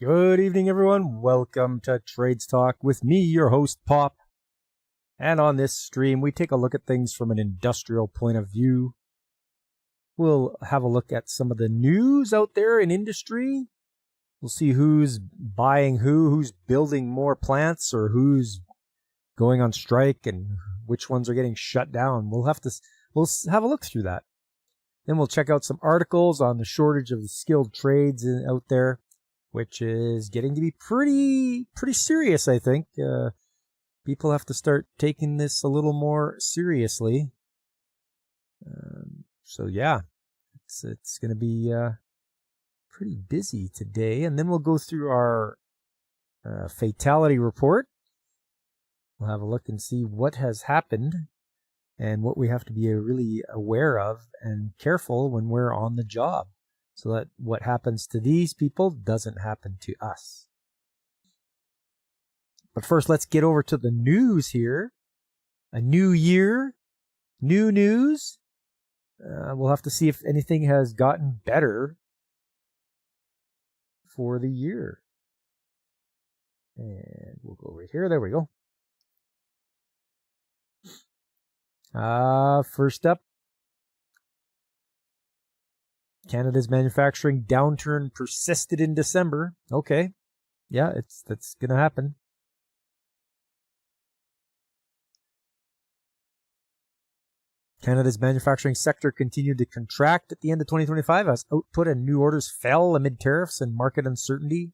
Good evening, everyone. Welcome to Trades Talk with me, your host, Pop. And on this stream, we take a look at things from an industrial point of view. We'll have a look at some of the news out there in industry. We'll see who's buying who's building more plants, or who's going on strike, and which ones are getting shut down. We'll have a look through that. Then we'll check out some articles on the shortage of the skilled trades out there, which is getting to be pretty serious, I think. People have to start taking this a little more seriously. So yeah, it's going to be pretty busy today. And then we'll go through our fatality report. We'll have a look and see what has happened and what we have to be really aware of and careful when we're on the job, so that what happens to these people doesn't happen to us. But first, let's get over to the news here. A new year, new news. We'll have to see if anything has gotten better for the year. And we'll go right here. There we go. First up, Canada's manufacturing downturn persisted in December. Okay. Yeah, that's going to happen. Canada's manufacturing sector continued to contract at the end of 2025 as output and new orders fell amid tariffs and market uncertainty.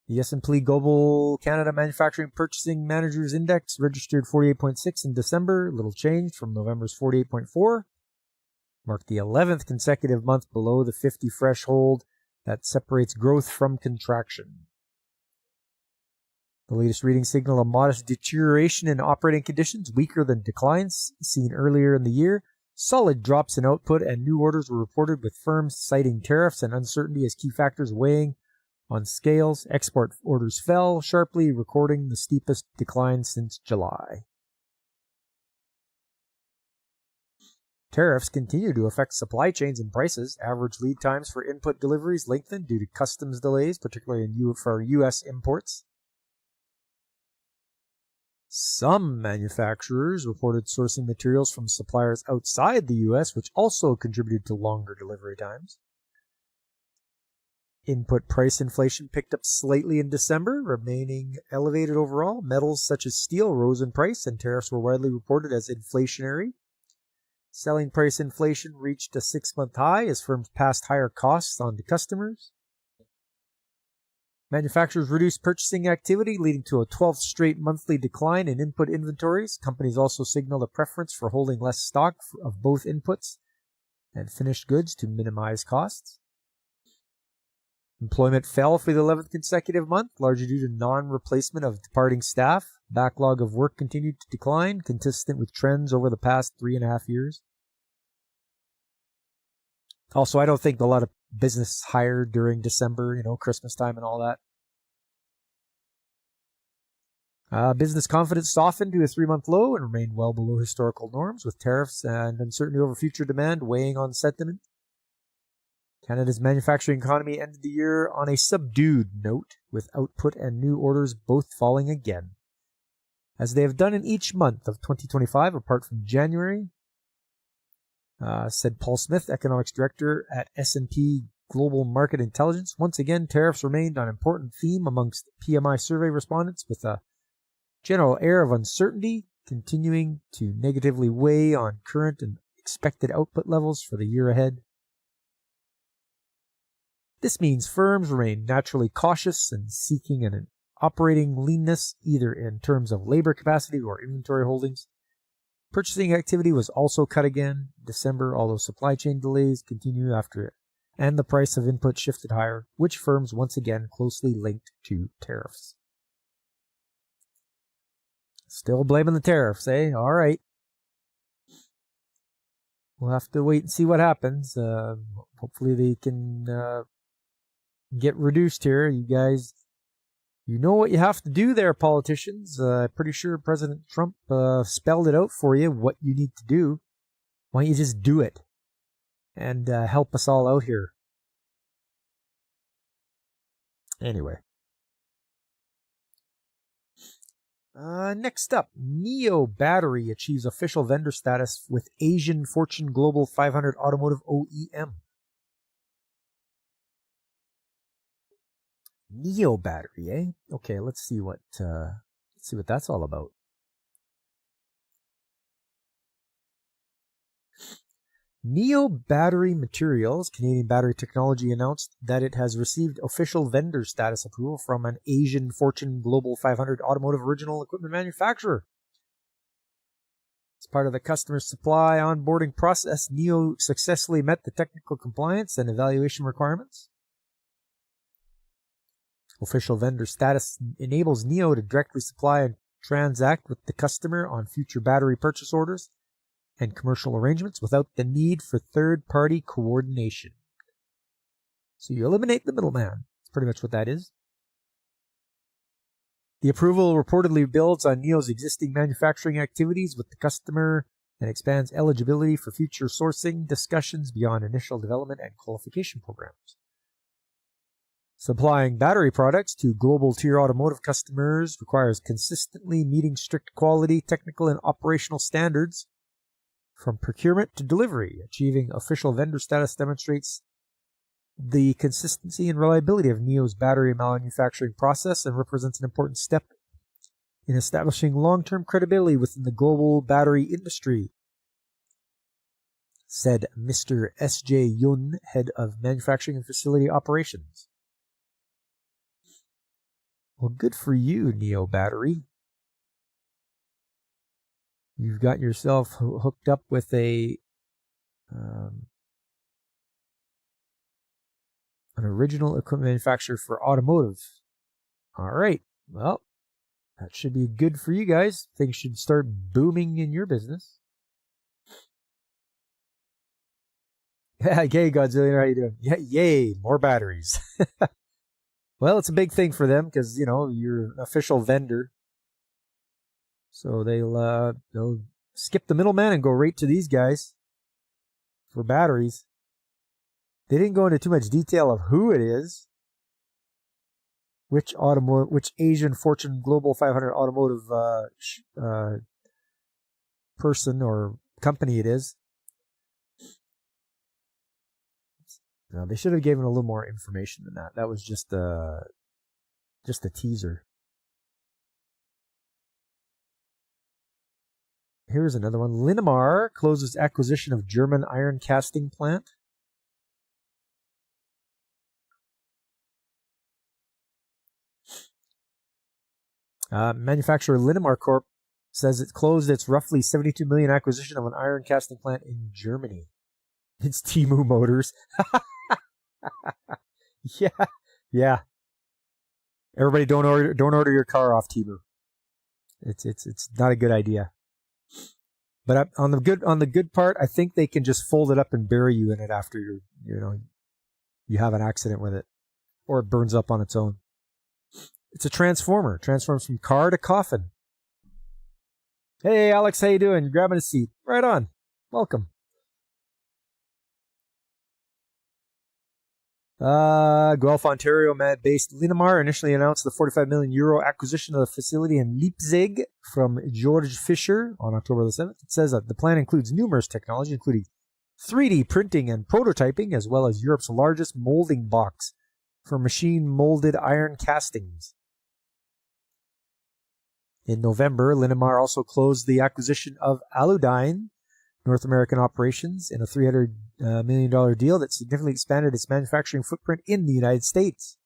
The S&P Global Canada Manufacturing Purchasing Managers Index registered 48.6 in December, little change from November's 48.4. Marked the 11th consecutive month below the 50 threshold that separates growth from contraction. The latest readings signal a modest deterioration in operating conditions, weaker than declines seen earlier in the year. Solid drops in output and new orders were reported, with firms citing tariffs and uncertainty as key factors weighing on scales. Export orders fell sharply, recording the steepest decline since July. Tariffs continue to affect supply chains and prices. Average lead times for input deliveries lengthened due to customs delays, particularly for U.S. imports. Some manufacturers reported sourcing materials from suppliers outside the U.S., which also contributed to longer delivery times. Input price inflation picked up slightly in December, remaining elevated overall. Metals such as steel rose in price, and tariffs were widely reported as inflationary. Selling price inflation reached a 6-month high as firms passed higher costs on to customers. Manufacturers reduced purchasing activity, leading to a 12th straight monthly decline in input inventories. Companies also signaled a preference for holding less stock of both inputs and finished goods to minimize costs. Employment fell for the 11th consecutive month, largely due to non-replacement of departing staff. Backlog of work continued to decline, consistent with trends over the past 3.5 years. Also, I don't think a lot of business hired during December, Christmas time and all that. Business confidence softened to a 3-month low and remained well below historical norms, with tariffs and uncertainty over future demand weighing on sentiment. Canada's manufacturing economy ended the year on a subdued note, with output and new orders both falling again, as they have done in each month of 2025 apart from January, said Paul Smith, economics director at S&P Global Market Intelligence. Once again, tariffs remained an important theme amongst PMI survey respondents, with a general air of uncertainty continuing to negatively weigh on current and expected output levels for the year ahead. This means firms remain naturally cautious and seeking an operating leanness, either in terms of labor capacity or inventory holdings. Purchasing activity was also cut again in December, although supply chain delays continue after it, and the price of input shifted higher, which firms once again closely linked to tariffs. Still blaming the tariffs, eh? All right. We'll have to wait and see what happens. Hopefully they can get reduced here. You guys, you know what you have to do there, politicians. Pretty sure President Trump spelled it out for you, what you need to do. Why don't you just do it and help us all out here? Anyway. Next up, NIO Battery achieves official vendor status with Asian Fortune Global 500 Automotive OEM. NIO Battery, eh? Okay, let's see what that's all about. NIO Battery Materials, Canadian Battery Technology, announced that it has received official vendor status approval from an Asian Fortune Global 500 automotive original equipment manufacturer. As part of the customer supply onboarding process, NIO successfully met the technical compliance and evaluation requirements. Official vendor status enables NIO to directly supply and transact with the customer on future battery purchase orders and commercial arrangements without the need for third-party coordination. So you eliminate the middleman. That's pretty much what that is. The approval reportedly builds on NIO's existing manufacturing activities with the customer and expands eligibility for future sourcing discussions beyond initial development and qualification programs. Supplying battery products to global tier automotive customers requires consistently meeting strict quality, technical, and operational standards from procurement to delivery. Achieving official vendor status demonstrates the consistency and reliability of NIO's battery manufacturing process and represents an important step in establishing long-term credibility within the global battery industry, said Mr. S.J. Yun, head of manufacturing and facility operations. Well, good for you, NIO Battery. You've got yourself hooked up with an original equipment manufacturer for automotive. All right. Well, that should be good for you guys. Things should start booming in your business. Hey, Godzilla, how you doing? Yeah, yay, more batteries. Well, it's a big thing for them because, you're an official vendor. So they'll skip the middleman and go right to these guys for batteries. They didn't go into too much detail of who it is, which Asian Fortune Global 500 automotive person or company it is. No, they should have given a little more information than that. That was just a teaser. Here's another one. Linamar closes acquisition of German iron casting plant. Manufacturer Linamar Corp says it closed its roughly $72 million acquisition of an iron casting plant in Germany. It's Temu Motors. Yeah. Everybody, don't order your car off Temu. It's not a good idea. But on the good part, I think they can just fold it up and bury you in it after you have an accident with it, or it burns up on its own. It's a transformer. Transforms from car to coffin. Hey, Alex, how you doing? You're grabbing a seat. Right on. Welcome. Guelph, Ontario-based Linamar initially announced the €45 million acquisition of the facility in Leipzig from George Fischer on October the 7th. It says that the plan includes numerous technology, including 3D printing and prototyping, as well as Europe's largest molding box for machine-molded iron castings. In November, Linamar also closed the acquisition of Aludyne North American operations in a $300 million deal that significantly expanded its manufacturing footprint in the United States.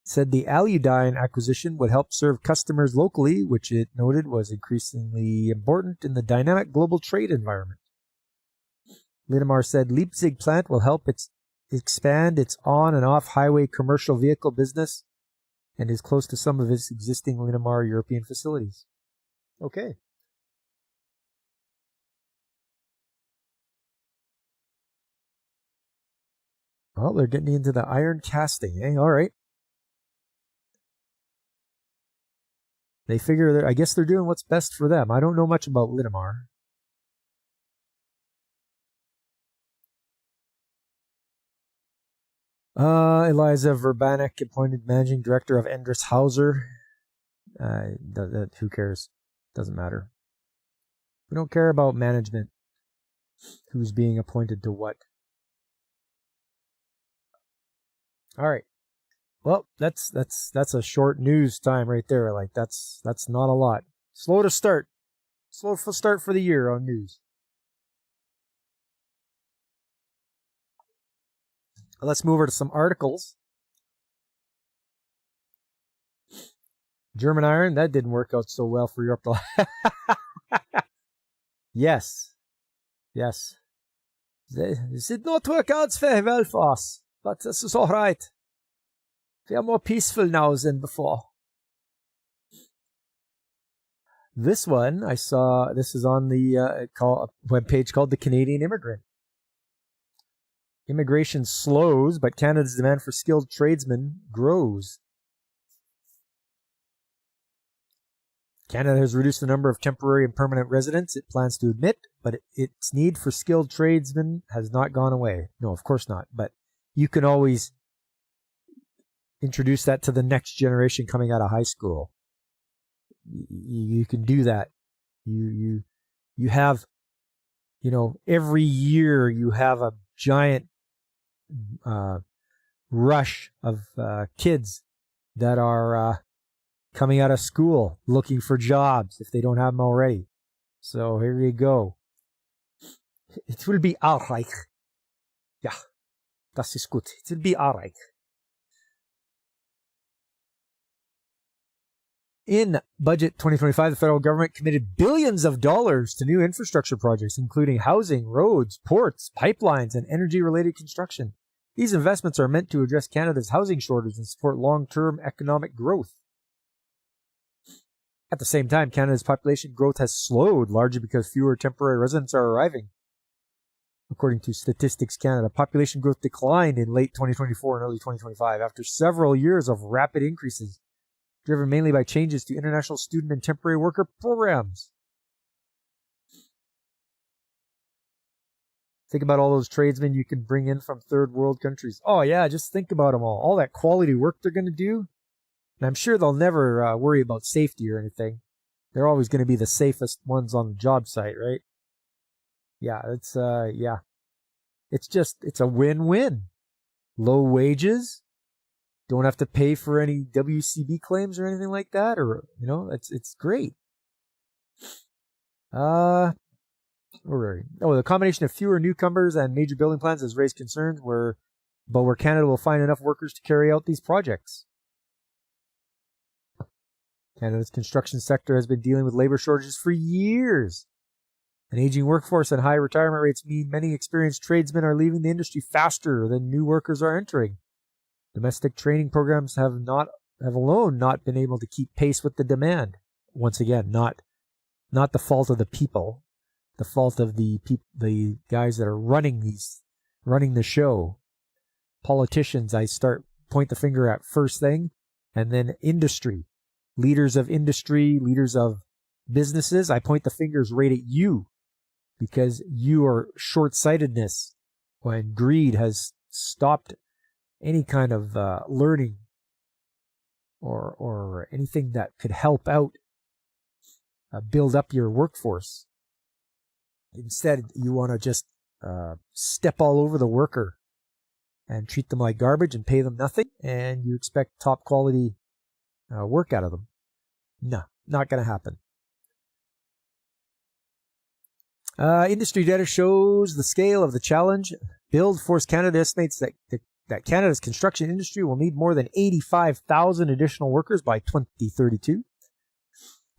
It said the Aludyne acquisition would help serve customers locally, which it noted was increasingly important in the dynamic global trade environment. Linamar said Leipzig plant will help expand its on- and off-highway commercial vehicle business and is close to some of its existing Linamar European facilities. Okay. Well, they're getting into the iron casting, eh? All right. They figure I guess they're doing what's best for them. I don't know much about Linamar. Eliza Verbanek, appointed managing director of Endress Hauser. Who cares? Doesn't matter. We don't care about management. Who's being appointed to what? All right. Well, that's a short news time right there. Like that's not a lot. Slow to start. Slow start for the year on news. Let's move over to some articles. German iron, that didn't work out so well for Europe. Yes. It did not work out very well for us, but this is all right. We are more peaceful now than before. This one I saw. This is on the webpage called The Canadian Immigrant. Immigration slows, but Canada's demand for skilled tradesmen grows. Canada has reduced the number of temporary and permanent residents it plans to admit, but its need for skilled tradesmen has not gone away. No, of course not. But you can always introduce that to the next generation coming out of high school. You can do that. You have, every year you have a giant rush of kids that are coming out of school looking for jobs if they don't have them already. So here you go. It will be alright. Ja, das ist gut. It will be alright. In Budget 2025, the federal government committed billions of dollars to new infrastructure projects, including housing, roads, ports, pipelines, and energy-related construction. These investments are meant to address Canada's housing shortage and support long-term economic growth. At the same time, Canada's population growth has slowed, largely because fewer temporary residents are arriving. According to Statistics Canada, population growth declined in late 2024 and early 2025 after several years of rapid increases, driven mainly by changes to international student and temporary worker programs. Think about all those tradesmen you can bring in from third world countries. Oh yeah, just think about them all. All that quality work they're going to do. And I'm sure they'll never worry about safety or anything. They're always going to be the safest ones on the job site, right? Yeah, it's a win-win. Low wages, don't have to pay for any WCB claims or anything like that, or it's great. The combination of fewer newcomers and major building plans has raised concerns where Canada will find enough workers to carry out these projects. Canada's construction sector has been dealing with labor shortages for years. An aging workforce and high retirement rates mean many experienced tradesmen are leaving the industry faster than new workers are entering. Domestic training programs have alone not been able to keep pace with the demand. Once again, not the fault of the people, the fault of the guys that are running the show. Politicians, I point the finger at first thing, and then industry. Leaders of industry, leaders of businesses, I point the fingers right at you because you are short-sightedness when greed has stopped any kind of learning or anything that could help out build up your workforce. Instead, you want to just step all over the worker and treat them like garbage and pay them nothing, and you expect top quality work out of them. No, not going to happen. Industry data shows the scale of the challenge. Build Force Canada estimates that Canada's construction industry will need more than 85,000 additional workers by 2032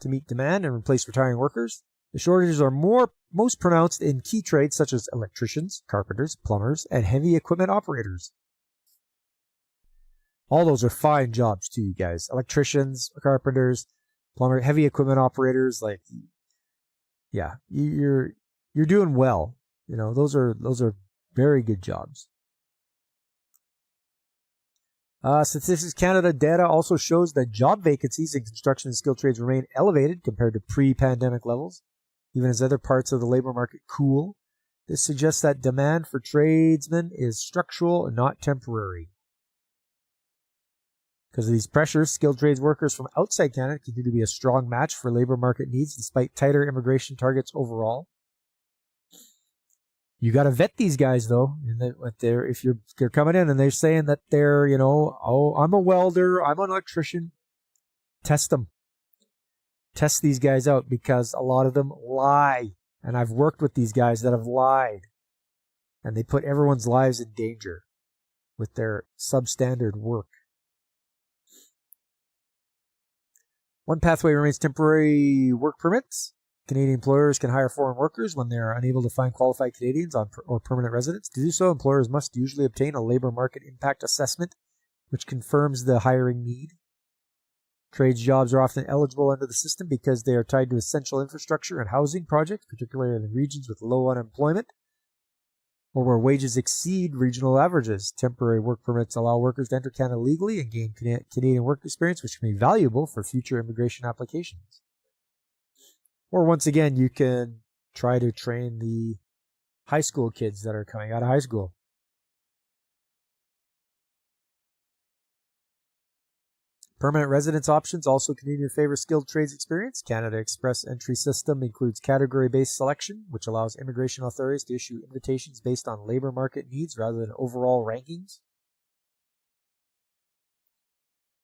to meet demand and replace retiring workers. The shortages are most pronounced in key trades such as electricians, carpenters, plumbers, and heavy equipment operators. All those are fine jobs too, you guys. Electricians, carpenters, plumber, heavy equipment operators, you're doing well. Those are very good jobs. Statistics Canada data also shows that job vacancies in construction and skilled trades remain elevated compared to pre-pandemic levels, even as other parts of the labor market cool. This suggests that demand for tradesmen is structural and not temporary. Because of these pressures, skilled trades workers from outside Canada continue to be a strong match for labor market needs despite tighter immigration targets overall. You got to vet these guys, though. If they're coming in and they're saying that they're, oh, I'm a welder, I'm an electrician, test them. Test these guys out because a lot of them lie. And I've worked with these guys that have lied. And they put everyone's lives in danger with their substandard work. One pathway remains temporary work permits. Canadian employers can hire foreign workers when they are unable to find qualified Canadians or permanent residents. To do so, employers must usually obtain a labor market impact assessment, which confirms the hiring need. Trades jobs are often eligible under the system because they are tied to essential infrastructure and housing projects, particularly in regions with low unemployment or where wages exceed regional averages. Temporary work permits allow workers to enter Canada legally and gain Canadian work experience, which can be valuable for future immigration applications. Or once again, you can try to train the high school kids that are coming out of high school. Permanent residence options also continue to favor skilled trades experience. Canada Express entry system includes category-based selection, which allows immigration authorities to issue invitations based on labor market needs rather than overall rankings.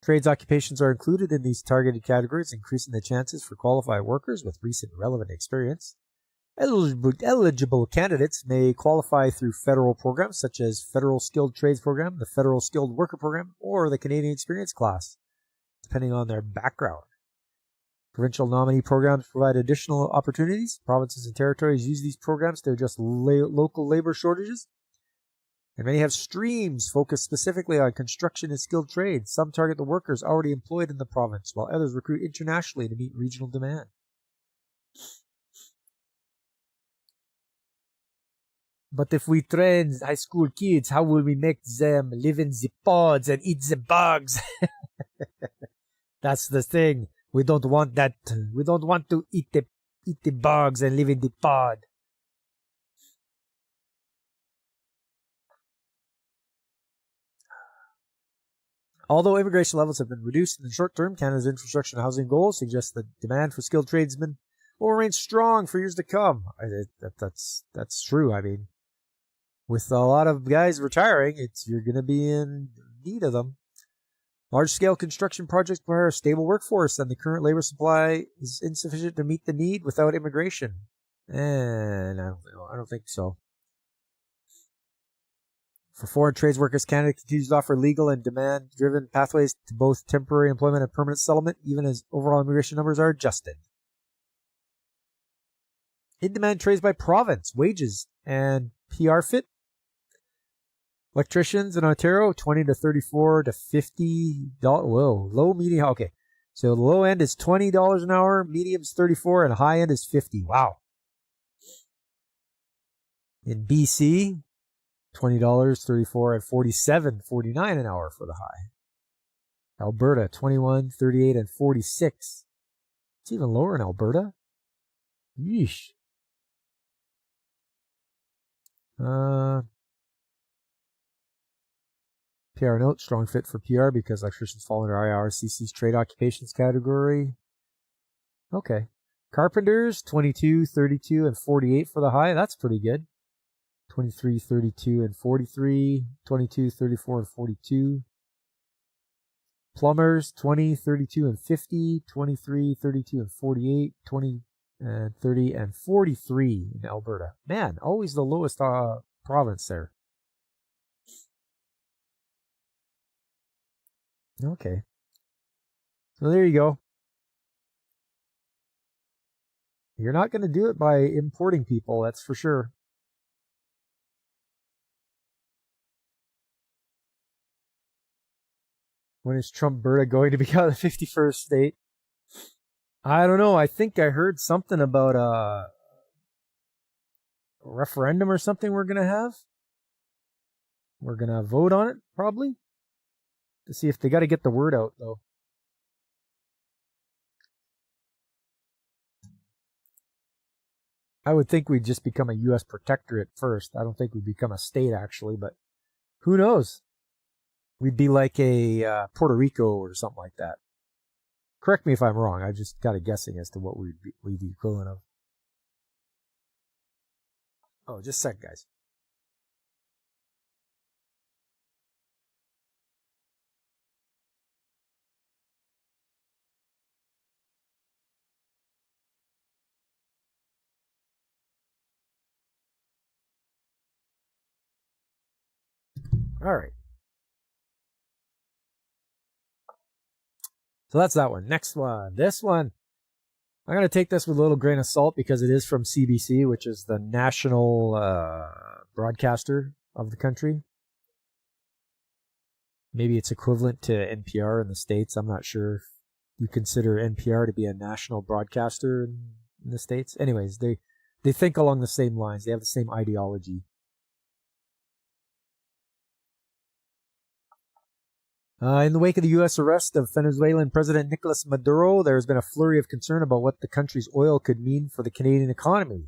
Trades occupations are included in these targeted categories, increasing the chances for qualified workers with recent relevant experience. Eligible candidates may qualify through federal programs such as Federal Skilled Trades Program, the Federal Skilled Worker Program, or the Canadian Experience Class, depending on their background. Provincial nominee programs provide additional opportunities. Provinces and territories use these programs to address local labor shortages. And many have streams focused specifically on construction and skilled trades. Some target the workers already employed in the province, while others recruit internationally to meet regional demand. But if we train high school kids, how will we make them live in the pods and eat the bugs? That's the thing. We don't want that. We don't want to eat the bugs and live in the pod. Although immigration levels have been reduced in the short term, Canada's infrastructure and housing goals suggest that demand for skilled tradesmen will remain strong for years to come. That's true. I mean, with a lot of guys retiring, you're going to be in need of them. Large-scale construction projects require a stable workforce, and the current labor supply is insufficient to meet the need without immigration. And I don't think so. For foreign trades workers, Canada continues to offer legal and demand-driven pathways to both temporary employment and permanent settlement, even as overall immigration numbers are adjusted. In-demand trades by province, wages, and PR fit. Electricians in Ontario, $20 to $34 to $50. Whoa, low, medium. Okay, so the low end is $20 an hour, medium's $34, and high end is $50. Wow. In BC, $20, $34, and $47.49 an hour for the high. Alberta, $21, $38, and $46. It's even lower in Alberta. Yeesh. PR note, strong fit for PR because electricians fall under IRCC's trade occupations category. Okay. Carpenters, 22, 32, and 48 for the high. That's pretty good. 23, 32, and 43. 22, 34, and 42. Plumbers, 20, 32, and 50. 23, 32, and 48. 20, 30, and 43 in Alberta. Man, always the lowest province there. Okay. So there you go. You're not going to do it by importing people, that's for sure. When is Trump-Berta going to become the 51st state? I don't know. I think I heard something about a referendum or something we're going to have. We're going to vote on it, probably. To see if they got to get the word out, though. I would think we'd just become a U.S. protectorate first. I don't think we'd become a state, actually, but who knows? We'd be like a Puerto Rico or something like that. Correct me if I'm wrong. I just got a guessing as to what we'd be equivalent of. Oh, just a sec, guys. All right. So that's that one. Next one. This one. I'm going to take this with a little grain of salt because it is from CBC, which is the national broadcaster of the country. Maybe it's equivalent to NPR in the States. I'm not sure if you consider NPR to be a national broadcaster in the States. Anyways, they think along the same lines. They have the same ideology. In the wake of the U.S. arrest of Venezuelan President Nicolas Maduro, there has been a flurry of concern about what the country's oil could mean for the Canadian economy.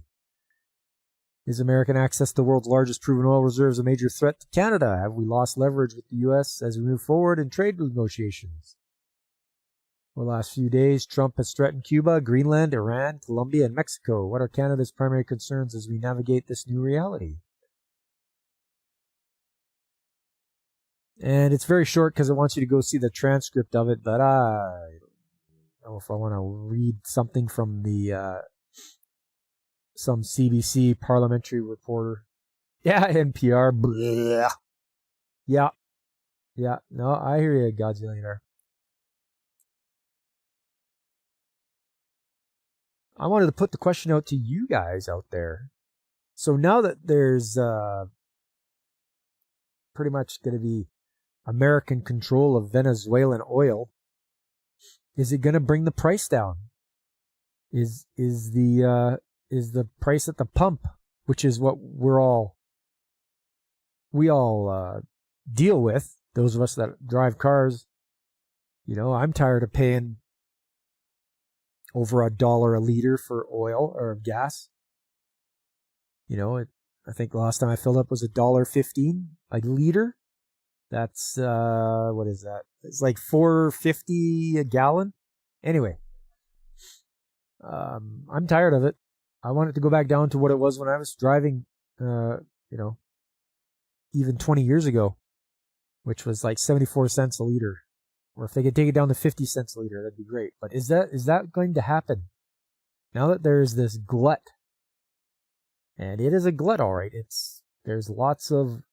Is American access to the world's largest proven oil reserves a major threat to Canada? Have we lost leverage with the U.S. as we move forward in trade negotiations? Over the last few days, Trump has threatened Cuba, Greenland, Iran, Colombia, and Mexico. What are Canada's primary concerns as we navigate this new reality? And it's very short because it wants you to go see the transcript of it, but I don't know if I want to read something from the some CBC parliamentary reporter. Yeah, NPR. Blah. Yeah. Yeah. No, I hear you, Godzillionaire. I wanted to put the question out to you guys out there. So now that there's pretty much going to be American control of Venezuelan oil, is it going to bring the price down? Is the price at the pump, which is what we all deal with, those of us that drive cars. You know, I'm tired of paying over $1 a liter for oil or gas. You know, I think the last time I filled up was $1.15 a liter. That's what is that? It's like $4.50 a gallon. Anyway, I'm tired of it. I want it to go back down to what it was when I was driving, even 20 years ago, which was like 74 cents a liter. Or if they could take it down to 50 cents a liter, that'd be great. But is that going to happen? Now that there's this glut, and it is a glut, all right. There's lots of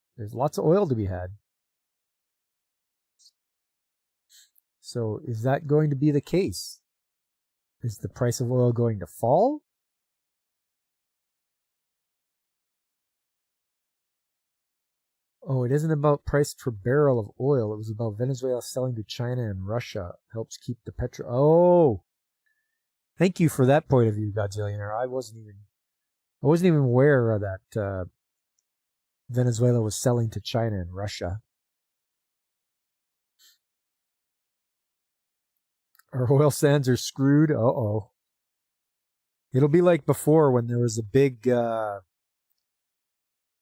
oil to be had. So is that going to be the case? Is the price of oil going to fall? Oh, it isn't about price per barrel of oil. It was about Venezuela selling to China and Russia. Helps keep the petrol. Oh, thank you for that point of view, Godzillionaire. I wasn't even aware that Venezuela was selling to China and Russia. Our oil sands are screwed. Uh-oh. It'll be like before when there was a big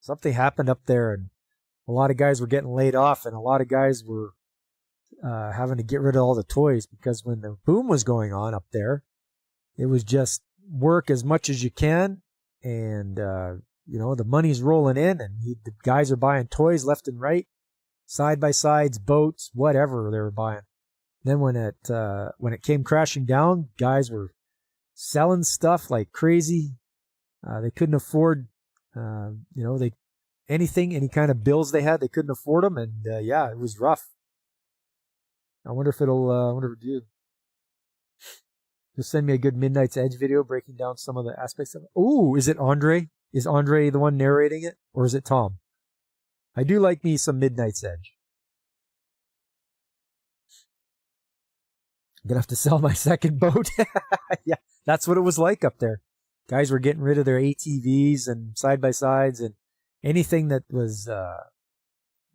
something happened up there and a lot of guys were getting laid off and a lot of guys were having to get rid of all the toys because when the boom was going on up there, it was just work as much as you can and the money's rolling in and the guys are buying toys left and right, side by sides, boats, whatever they were buying. Then when it came crashing down, guys were selling stuff like crazy. They couldn't afford, any kind of bills they had, they couldn't afford them, and it was rough. I wonder if it'll do. Just send me a good Midnight's Edge video breaking down some of the aspects of it. Ooh, is it Andre? Is Andre the one narrating it, or is it Tom? I do like me some Midnight's Edge. I'm gonna have to sell my second boat. Yeah, that's what it was like up there. Guys were getting rid of their ATVs and side-by-sides and anything that was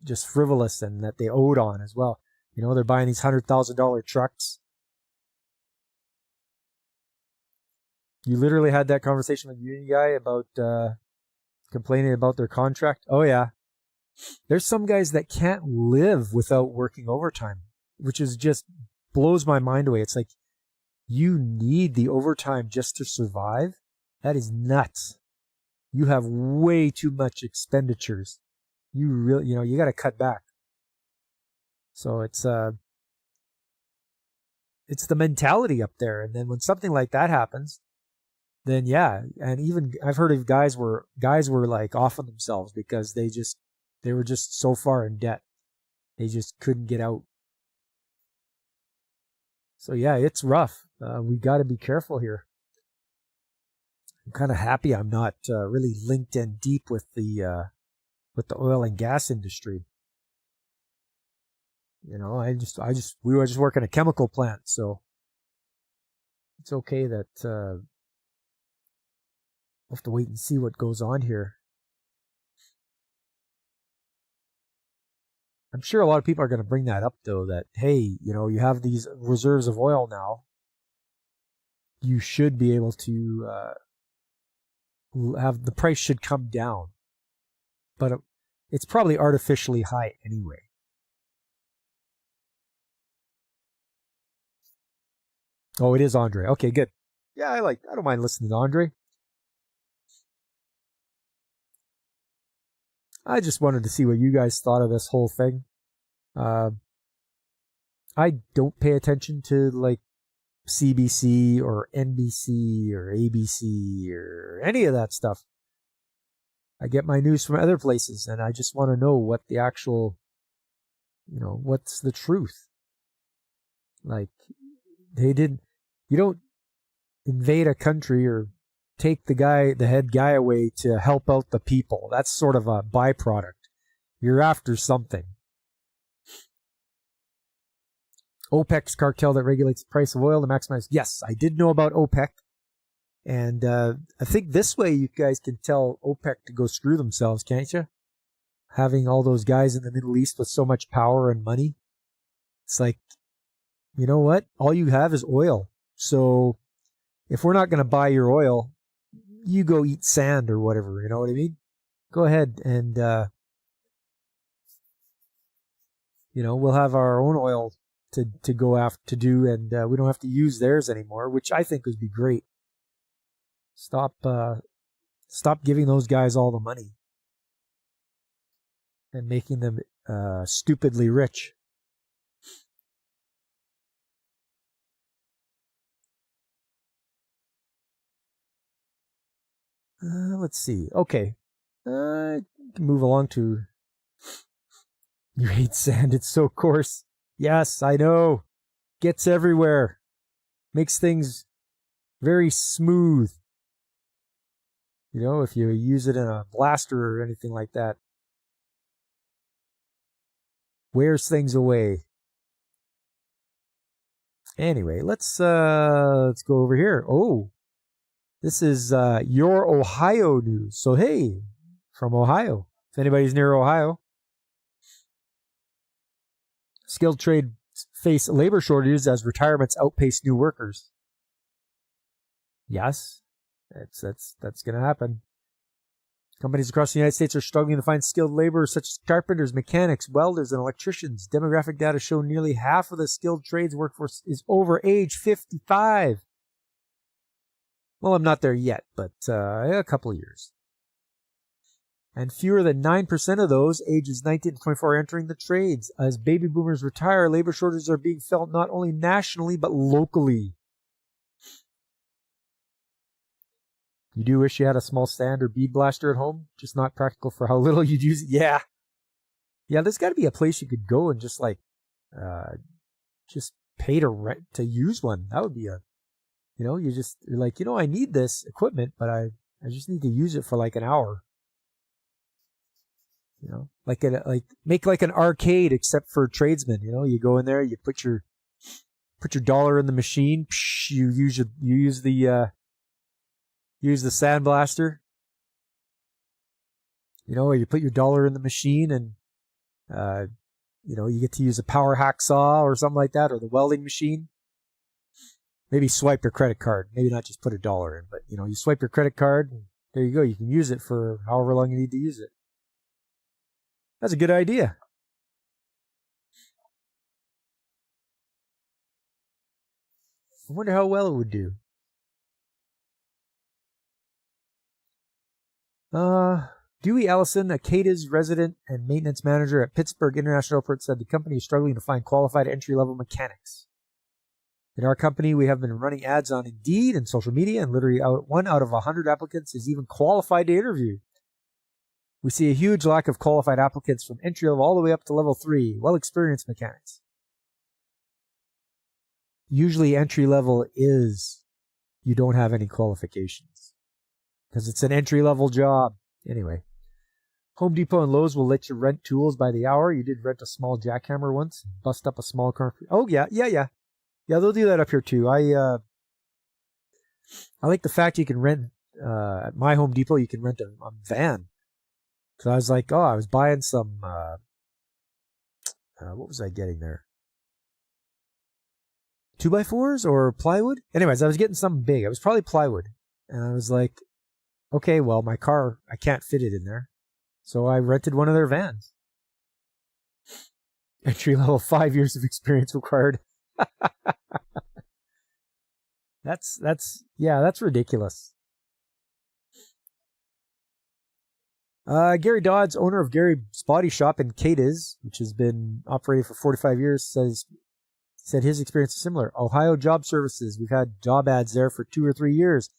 just frivolous and that they owed on as well. You know, they're buying these $100,000 trucks. You literally had that conversation with the union guy about complaining about their contract. Oh, yeah. There's some guys that can't live without working overtime, which is just blows my mind away. It's like you need the overtime just to survive. That is nuts. You have way too much expenditures. You really, you got to cut back. So it's the mentality up there. And then when something like that happens, then yeah, and even I've heard of guys were like off on themselves because they were just so far in debt. They just couldn't get out. So yeah, it's rough. We got to be careful here. I'm kind of happy I'm not really linked in deep with the oil and gas industry. We were just working a chemical plant, so it's okay that we'll have to wait and see what goes on here. I'm sure a lot of people are going to bring that up, though, that, hey, you have these reserves of oil now. You should be able to have the price should come down. But it's probably artificially high anyway. Oh, it is Andre. Okay, good. Yeah, I don't mind listening to Andre. I just wanted to see what you guys thought of this whole thing. I don't pay attention to like CBC or NBC or ABC or any of that stuff. I get my news from other places, and I just want to know what the actual, what's the truth. Like, you don't invade a country or take the head guy away to help out the people. That's sort of a byproduct. You're after something. OPEC's cartel that regulates the price of oil to maximize. Yes, I did know about OPEC. And I think this way you guys can tell OPEC to go screw themselves, can't you? Having all those guys in the Middle East with so much power and money. It's like, you know what? All you have is oil. So if we're not going to buy your oil, you go eat sand or whatever. You know what I mean? Go ahead and, we'll have our own oil to go after to do, and we don't have to use theirs anymore, which I think would be great. Stop giving those guys all the money and making them stupidly rich. Let's see. Okay. Can move along to... You hate sand. It's so coarse. Yes, I know. Gets everywhere. Makes things very smooth. If you use it in a blaster or anything like that. Wears things away. Anyway, let's go over here. Oh, this is your Ohio news. So hey, from Ohio. If anybody's near Ohio. Skilled trade face labor shortages as retirements outpace new workers. Yes, that's going to happen. Companies across the United States are struggling to find skilled labor such as carpenters, mechanics, welders, and electricians. Demographic data show nearly half of the skilled trades workforce is over age 55. Well, I'm not there yet, but a couple of years. And fewer than 9% of those ages 19 to 24 are entering the trades. As baby boomers retire, labor shortages are being felt not only nationally, but locally. You do wish you had a small sand or bead blaster at home, just not practical for how little you'd use it. Yeah. Yeah, there's got to be a place you could go and just pay to rent to use one. That would be you're like, I need this equipment, but I just need to use it for like an hour. Make like an arcade except for tradesmen. You go in there, you put your dollar in the machine, you use the sandblaster. Or you put your dollar in the machine and you get to use a power hacksaw or something like that, or the welding machine. Maybe swipe your credit card. Maybe not just put a dollar in, but you swipe your credit card and there you go. You can use it for however long you need to use it. That's a good idea. I wonder how well it would do. Dewey Allison, a CADA's resident and maintenance manager at Pittsburgh International Airport, said the company is struggling to find qualified entry-level mechanics. In our company, we have been running ads on Indeed and social media, and literally 1 out of 100 applicants is even qualified to interview. We see a huge lack of qualified applicants from entry level all the way up to level 3, well-experienced mechanics. Usually entry level is you don't have any qualifications because it's an entry level job. Anyway, Home Depot and Lowe's will let you rent tools by the hour. You did rent a small jackhammer once, bust up a small car. Oh yeah. Yeah, they'll do that up here too. I like the fact you can rent at my Home Depot. You can rent a van. So I was like, I was buying some. What was I getting there? 2x4s or plywood? Anyways, I was getting something big. It was probably plywood, and I was like, okay, well, my car, I can't fit it in there, so I rented one of their vans. Entry level, 5 years of experience required. That's ridiculous. Gary Dodds, owner of Gary's Body Shop in Cadiz, which has been operating for 45 years, said his experience is similar. Ohio Job Services, we've had job ads there for 2 or 3 years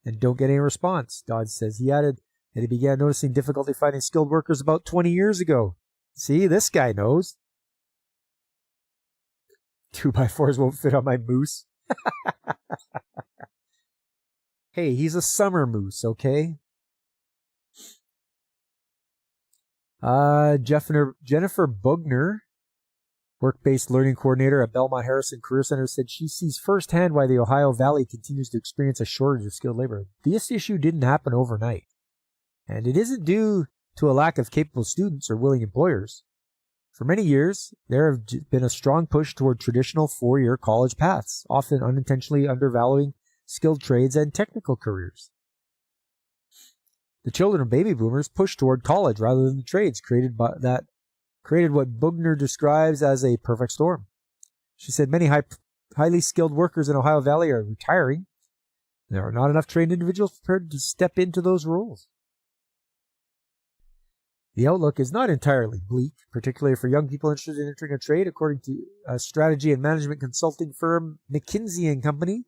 and don't get any response. Dodds says he added that he began noticing difficulty finding skilled workers about 20 years ago. See, this guy knows. 2x4s won't fit on my moose. Hey, he's a summer moose, okay? Jennifer Bugner, work-based learning coordinator at Belmont Harrison Career Center, said she sees firsthand why the Ohio Valley continues to experience a shortage of skilled labor. This issue didn't happen overnight, and it isn't due to a lack of capable students or willing employers. For many years, there have been a strong push toward traditional 4-year college paths, often unintentionally undervaluing skilled trades and technical careers. The children of baby boomers pushed toward college rather than the trades, created what Bugner describes as a perfect storm. She said many highly skilled workers in Ohio Valley are retiring. There are not enough trained individuals prepared to step into those roles. The outlook is not entirely bleak, particularly for young people interested in entering a trade, according to a strategy and management consulting firm McKinsey & Company.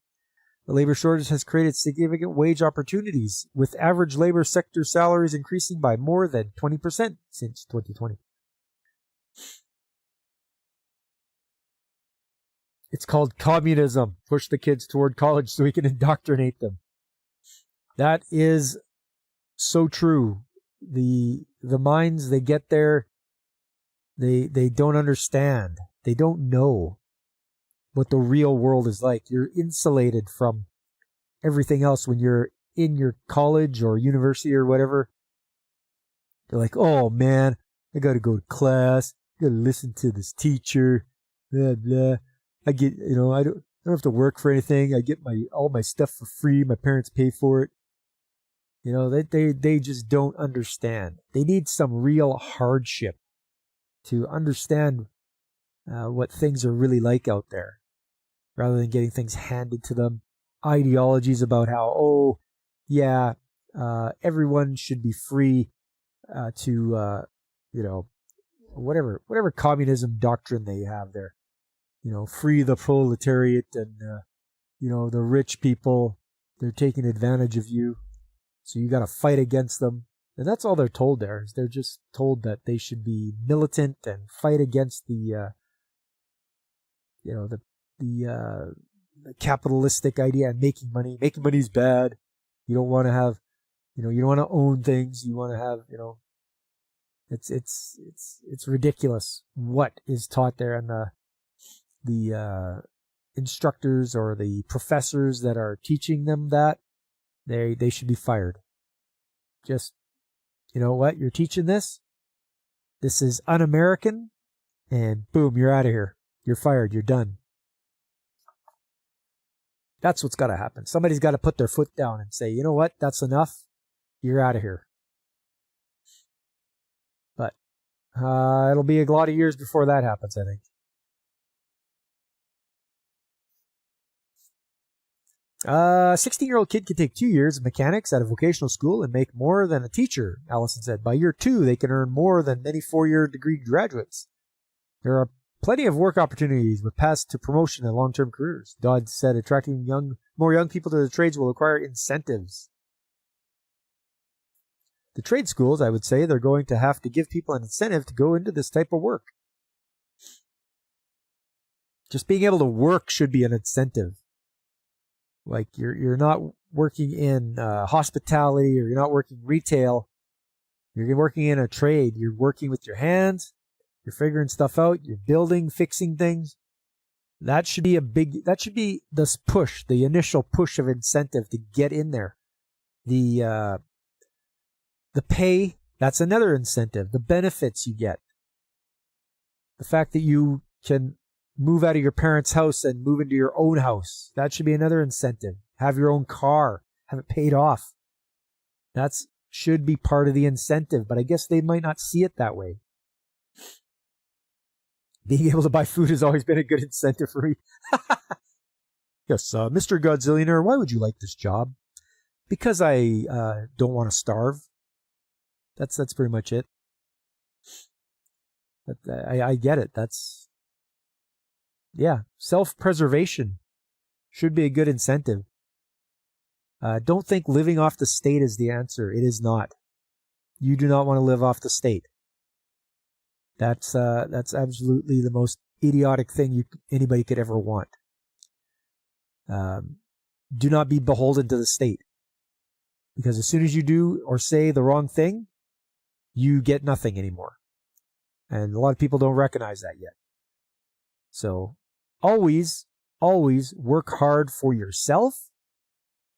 The labor shortage has created significant wage opportunities, with average labor sector salaries increasing by more than 20% since 2020. It's called communism. Push the kids toward college so we can indoctrinate them. That is so true. The minds, they get there, they don't understand. They don't know what the real world is like. You're insulated from everything else when you're in your college or university or whatever. They're like, oh man, I gotta go to class, I gotta listen to this teacher, blah blah. I get, I don't have to work for anything. I get all my stuff for free. My parents pay for it. They just don't understand. They need some real hardship to understand what things are really like out there, rather than getting things handed to them. Ideologies about how, everyone should be free to, whatever communism doctrine they have there. Free the proletariat and, the rich people, they're taking advantage of you. So you got to fight against them. And that's all they're told there. Is they're just told that they should be militant and fight against the capitalistic idea and making money. Making money is bad. You don't want to have, you don't want to own things. You want to have, it's ridiculous what is taught there, and the instructors or the professors that are teaching them that they should be fired. Just, you know what? You're teaching this. This is un-American, and boom, you're out of here. You're fired. You're done. That's what's got to happen. Somebody's got to put their foot down and say, you know what? That's enough. You're out of here. But It'll be a lot of years before that happens, I think. A 16-year-old kid can take 2 years of mechanics at a vocational school and make more than a teacher, Allison said. By year 2, they can earn more than many 4-year degree graduates. There are plenty of work opportunities with paths to promotion and long-term careers. Dodd said attracting more young people to the trades will require incentives. The trade schools, I would say, they're going to have to give people an incentive to go into this type of work. Just being able to work should be an incentive. Like you're not working in hospitality, or you're not working retail. You're working in a trade. You're working with your hands. You're figuring stuff out. You're building, fixing things. That should be this push, the initial push of incentive to get in there. The pay, that's another incentive. The benefits you get. The fact that you can move out of your parents' house and move into your own house. That should be another incentive. Have your own car. Have it paid off. That should be part of the incentive, but I guess they might not see it that way. Being able to buy food has always been a good incentive for me. Yes, Mr. Godzillionaire, why would you like this job? Because I don't want to starve. That's pretty much it. I get it. Self-preservation should be a good incentive. Don't think living off the state is the answer. It is not. You do not want to live off the state. That's absolutely the most idiotic thing anybody could ever want. Do not be beholden to the state. Because as soon as you do or say the wrong thing, you get nothing anymore. And a lot of people don't recognize that yet. So always work hard for yourself,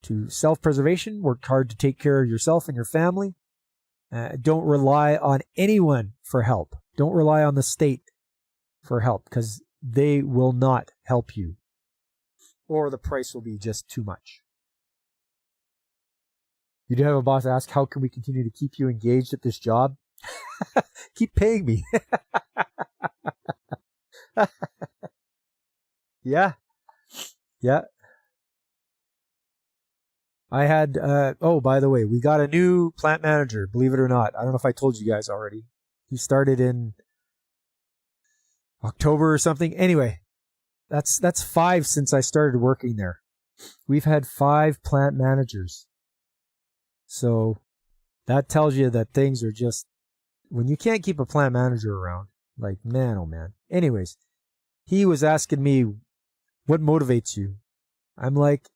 to self-preservation, work hard to take care of yourself and your family. Don't rely on anyone for help. Don't rely on the state for help, because they will not help you. Or the price will be just too much. You do have a boss ask, how can we continue to keep you engaged at this job? Keep paying me. Yeah. I had, by the way, we got a new plant manager, believe it or not. I don't know if I told you guys already. He started in October or something. Anyway, that's 5 since I started working there. We've had 5 plant managers. So that tells you that things are just, when you can't keep a plant manager around, like, man, oh man. Anyways, he was asking me, what motivates you? I'm like,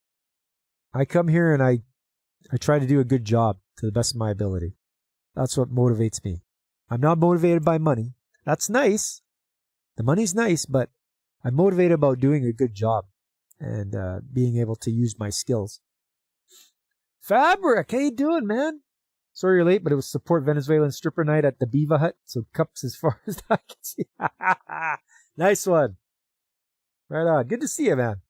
I come here and I try to do a good job to the best of my ability. That's what motivates me. I'm not motivated by money. That's nice. The money's nice, but I'm motivated about doing a good job and being able to use my skills. Fabric, how you doing, man? Sorry you're late, but it was support Venezuelan stripper night at the Biva Hut, so cups as far as I can see. Nice one. Right on. Good to see you, man.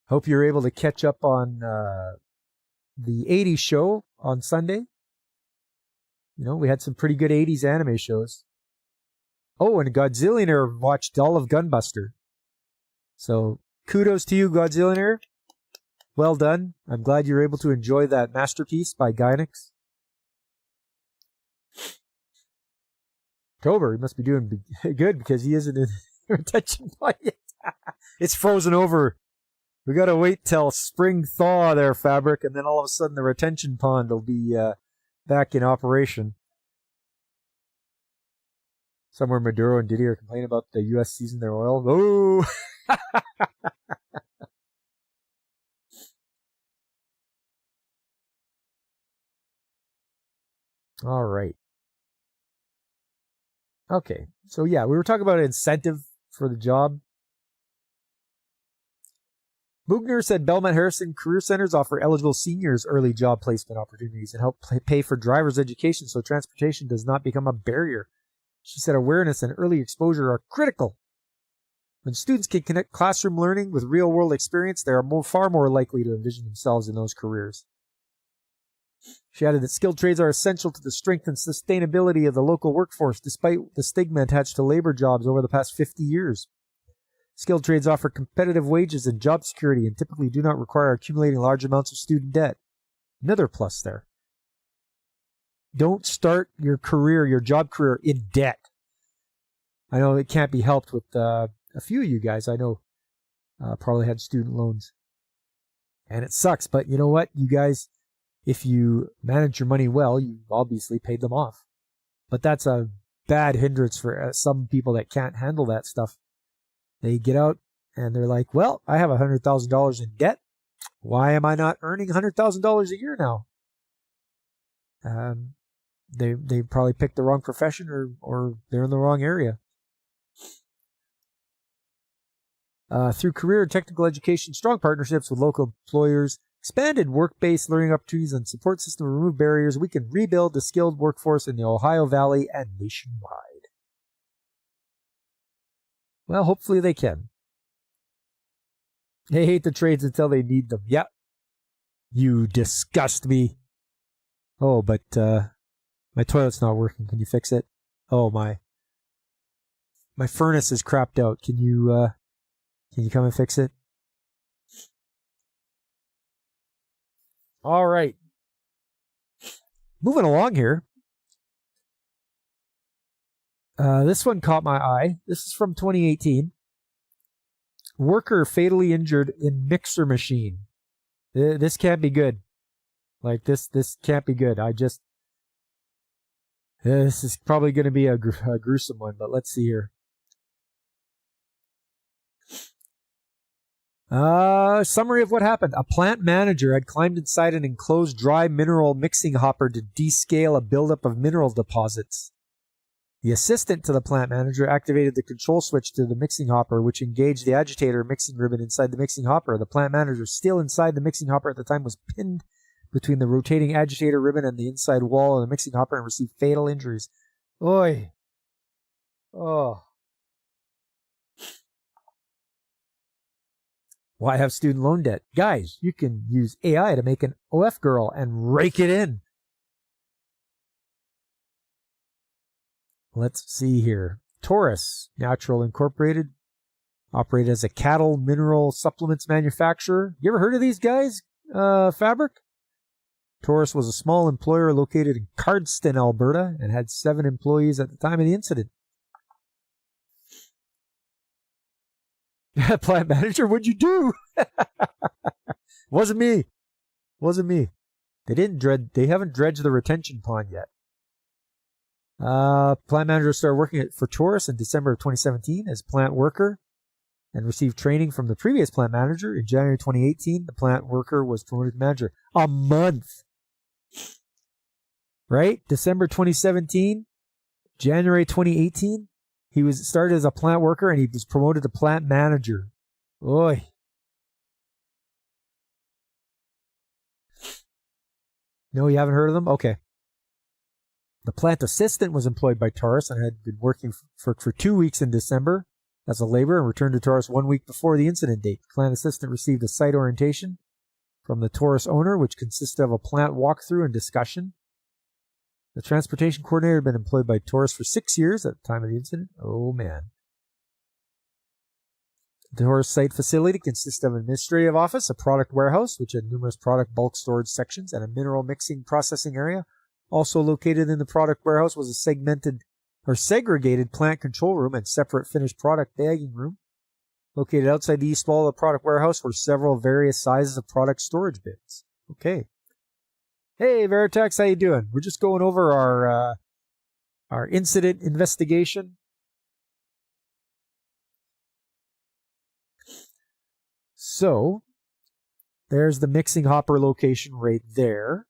Hope you're able to catch up on the 80s show on Sunday. You know, we had some pretty good 80s anime shows. Oh, and Godzillionaire watched all of Gunbuster. So, kudos to you, Godzillionaire. Well done. I'm glad you're able to enjoy that masterpiece by Gainax. October, he must be doing good because he isn't in retention pond yet. It's frozen over. We gotta wait till spring thaw there, Fabric, and then all of a sudden the retention pond will be back in operation. Somewhere Maduro and Diddy are complaining about the U.S. seizing their oil. Oh! All right. Okay. So, yeah, we were talking about an incentive for the job. Bugner said Belmont Harrison Career Centers offer eligible seniors early job placement opportunities and help pay for driver's education so transportation does not become a barrier. She said awareness and early exposure are critical. When students can connect classroom learning with real-world experience, they are far more likely to envision themselves in those careers. She added that skilled trades are essential to the strength and sustainability of the local workforce, despite the stigma attached to labor jobs over the past 50 years. Skilled trades offer competitive wages and job security and typically do not require accumulating large amounts of student debt. Another plus there. Don't start your career, your job career, in debt. I know it can't be helped with a few of you guys I know probably had student loans. And it sucks, but you know what, you guys, if you manage your money well, you obviously paid them off. But that's a bad hindrance for some people that can't handle that stuff. They get out and they're like, well, I have $100,000 in debt. Why am I not earning $100,000 a year now? They probably picked the wrong profession or they're in the wrong area. Through career and technical education, strong partnerships with local employers, expanded work-based learning opportunities, and support system to remove barriers, we can rebuild the skilled workforce in the Ohio Valley and nationwide. Well, hopefully they can. They hate the trades until they need them. Yeah. You disgust me. Oh, but my toilet's not working. Can you fix it? Oh, my furnace is crapped out. Can you come and fix it? All right. Moving along here. This one caught my eye. This is from 2018. Worker fatally injured in mixer machine. This can't be good. Like, this can't be good. This is probably going to be a gruesome one, but let's see here. Summary of what happened. A plant manager had climbed inside an enclosed dry mineral mixing hopper to descale a buildup of mineral deposits. The assistant to the plant manager activated the control switch to the mixing hopper, which engaged the agitator mixing ribbon inside the mixing hopper. The plant manager, still inside the mixing hopper at the time, was pinned between the rotating agitator ribbon and the inside wall of the mixing hopper and received fatal injuries. Oy. Oh. Why have student loan debt? Guys, you can use AI to make an OF girl and rake it in. Let's see here. Taurus Natural Incorporated, operated as a cattle mineral supplements manufacturer. You ever heard of these guys? Fabric? Taurus was a small employer located in Cardston, Alberta, and had 7 employees at the time of the incident. Plant manager, what'd you do? Wasn't me. They haven't dredged the retention pond yet. Plant manager started working for Taurus in December of 2017 as plant worker and received training from the previous plant manager. In January 2018, the plant worker was promoted to manager. A month. Right? December 2017, January 2018, he was started as a plant worker and he was promoted to plant manager. Oy. No, you haven't heard of them? Okay. The plant assistant was employed by Taurus and had been working for 2 weeks in December as a laborer and returned to Taurus 1 week before the incident date. The plant assistant received a site orientation from the Taurus owner, which consisted of a plant walkthrough and discussion. The transportation coordinator had been employed by Taurus for 6 years at the time of the incident. Oh, man. The Taurus site facility consists of an administrative office, a product warehouse, which had numerous product bulk storage sections, and a mineral mixing processing area. Also located in the product warehouse was a segregated plant control room and separate finished product bagging room. Located outside the east wall of the product warehouse were several various sizes of product storage bins. Okay. Hey, Veritex, how you doing? We're just going over our incident investigation. So, there's the mixing hopper location right there.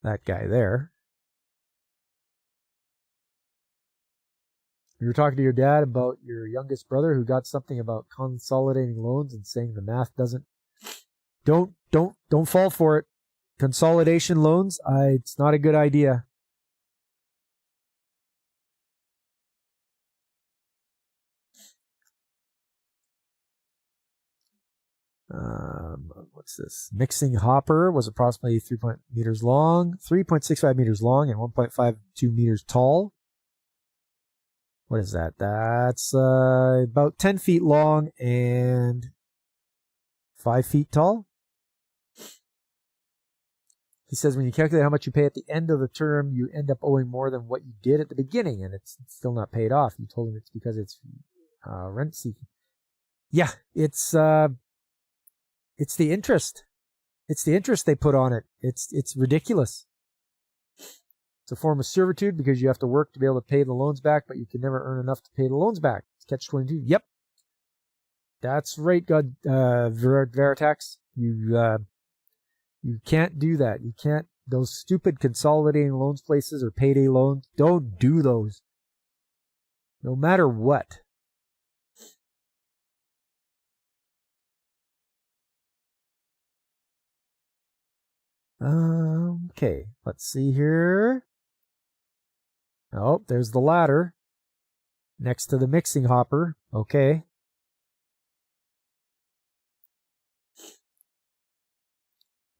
That guy there. You were talking to your dad about your youngest brother who got something about consolidating loans and saying the math doesn't. Don't fall for it. Consolidation loans, it's not a good idea. What's this? Mixing hopper was approximately 3.65 meters long and 1.52 meters tall. What is that? That's about 10 feet long and 5 feet tall. He says when you calculate how much you pay at the end of the term, you end up owing more than what you did at the beginning, and it's still not paid off. You told him it's because it's rent seeking. Yeah, it's the interest. It's the interest they put on it. It's ridiculous. It's a form of servitude because you have to work to be able to pay the loans back, but you can never earn enough to pay the loans back. It's catch-22. Yep, that's right. God, Veritax, you can't do that. You can't. Those stupid consolidating loans places or payday loans, don't do those. No matter what. Okay, let's see here. Oh, there's the ladder next to the mixing hopper. Okay.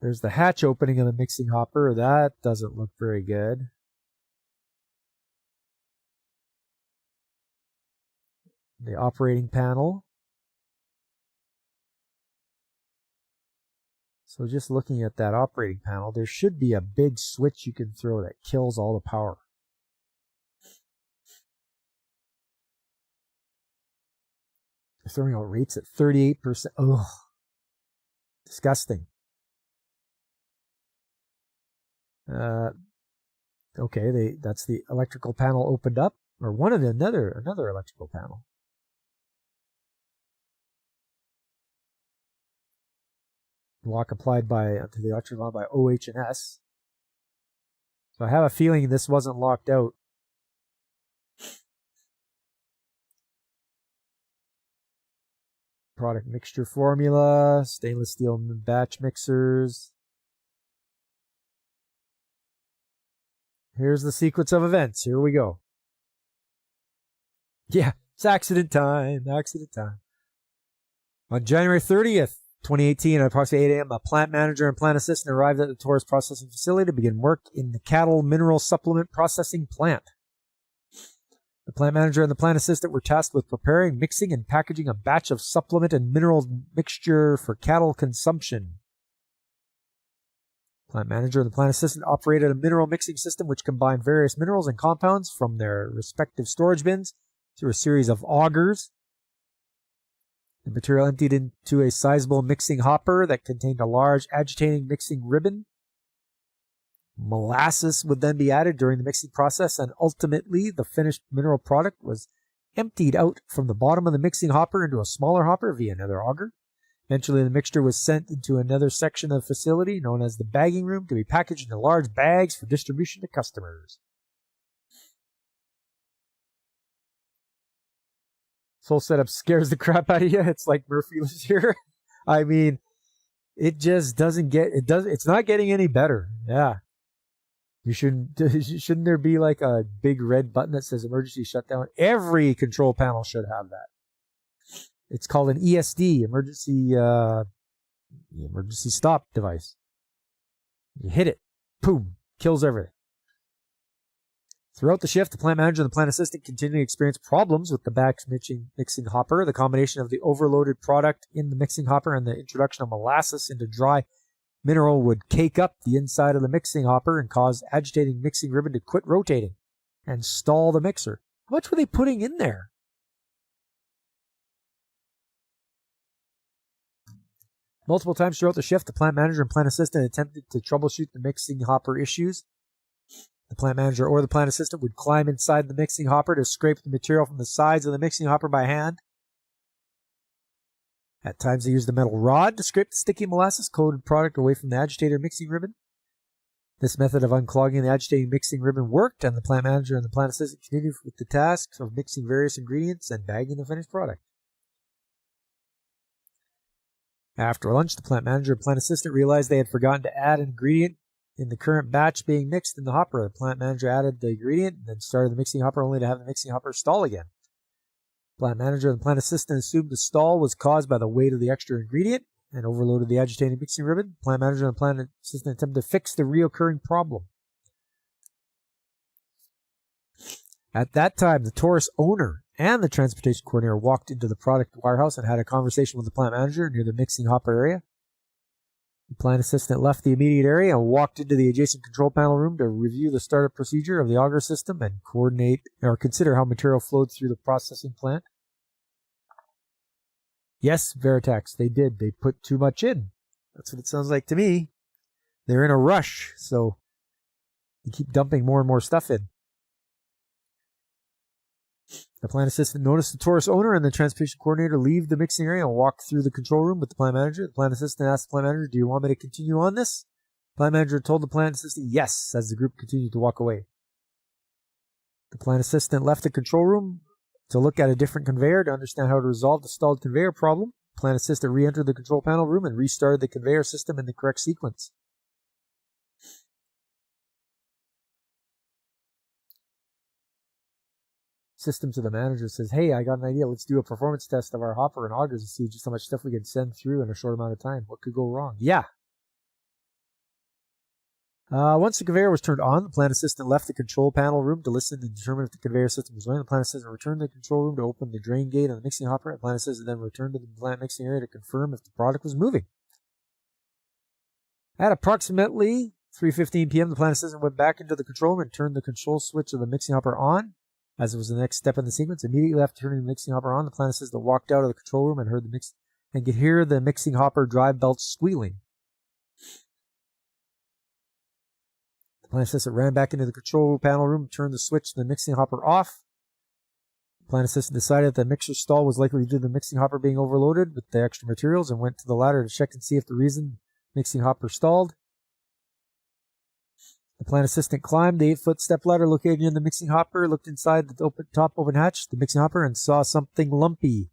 There's the hatch opening of the mixing hopper. That doesn't look very good. The operating panel. So just looking at that operating panel, there should be a big switch you can throw that kills all the power. They're throwing out rates at 38%. Ugh. Disgusting. Okay, that's the electrical panel opened up, or one of the another electrical panel. Lock applied to the electrical panel by OH&S. So I have a feeling this wasn't locked out. Product mixture formula, stainless steel batch mixers. Here's the sequence of events. Here we go. Yeah, it's accident time. Accident time. On January 30th, 2018, at approximately 8 a.m., a plant manager and plant assistant arrived at the Taurus processing facility to begin work in the cattle mineral supplement processing plant. The plant manager and the plant assistant were tasked with preparing, mixing, and packaging a batch of supplement and mineral mixture for cattle consumption. Plant manager and the plant assistant operated a mineral mixing system which combined various minerals and compounds from their respective storage bins through a series of augers. The material emptied into a sizable mixing hopper that contained a large agitating mixing ribbon. Molasses would then be added during the mixing process, and ultimately the finished mineral product was emptied out from the bottom of the mixing hopper into a smaller hopper via another auger. Eventually, the mixture was sent into another section of the facility, known as the bagging room, to be packaged into large bags for distribution to customers. This whole setup scares the crap out of you. It's like Murphy was here. I mean, it just doesn't get, it's not getting any better. Yeah. Shouldn't there be like a big red button that says emergency shutdown? Every control panel should have that. It's called an ESD, emergency stop device. You hit it, boom, kills everything. Throughout the shift, the plant manager and the plant assistant continued to experience problems with the batch mixing hopper. The combination of the overloaded product in the mixing hopper and the introduction of molasses into dry mineral would cake up the inside of the mixing hopper and cause agitating mixing ribbon to quit rotating and stall the mixer. How much were they putting in there? Multiple times throughout the shift, the plant manager and plant assistant attempted to troubleshoot the mixing hopper issues. The plant manager or the plant assistant would climb inside the mixing hopper to scrape the material from the sides of the mixing hopper by hand. At times, they used a metal rod to scrape the sticky molasses-coated product away from the agitator mixing ribbon. This method of unclogging the agitating mixing ribbon worked, and the plant manager and the plant assistant continued with the tasks of mixing various ingredients and bagging the finished product. After lunch, the plant manager and plant assistant realized they had forgotten to add an ingredient in the current batch being mixed in the hopper. The plant manager added the ingredient and then started the mixing hopper only to have the mixing hopper stall again. The plant manager and the plant assistant assumed the stall was caused by the weight of the extra ingredient and overloaded the agitating mixing ribbon. The plant manager and the plant assistant attempted to fix the reoccurring problem. At that time, the Taurus owner and the transportation coordinator walked into the product warehouse and had a conversation with the plant manager near the mixing hopper area. The plant assistant left the immediate area and walked into the adjacent control panel room to review the startup procedure of the auger system and coordinate or consider how material flowed through the processing plant. Yes, Veritex, they did. They put too much in. That's what it sounds like to me. They're in a rush, so they keep dumping more and more stuff in. The plant assistant noticed the Taurus owner and the transportation coordinator leave the mixing area and walk through the control room with the plant manager. The plant assistant asked the plant manager, "Do you want me to continue on this?" The plant manager told the plant assistant yes, as the group continued to walk away. The plant assistant left the control room to look at a different conveyor to understand how to resolve the stalled conveyor problem. The plant assistant re-entered the control panel room and restarted the conveyor system in the correct sequence. System to the manager says, "Hey, I got an idea. Let's do a performance test of our hopper and augers and see just how much stuff we can send through in a short amount of time. What could go wrong?" Yeah. Once the conveyor was turned on, the plant assistant left the control panel room to listen and determine if the conveyor system was running. The plant assistant returned to the control room to open the drain gate on the mixing hopper. The plant assistant then returned to the plant mixing area to confirm if the product was moving. At approximately 3:15 p.m., the plant assistant went back into the control room and turned the control switch of the mixing hopper on, as it was the next step in the sequence. Immediately after turning the mixing hopper on, the plant assistant walked out of the control room and could hear the mixing hopper drive belts squealing. The plant assistant ran back into the control panel room and turned the switch to the mixing hopper off. The plant assistant decided that the mixer stall was likely due to the mixing hopper being overloaded with the extra materials and went to the ladder to check and see if the reason mixing hopper stalled. The plant assistant climbed the 8-foot step ladder located in the mixing hopper, looked inside the top open hatch, the mixing hopper, and saw something lumpy.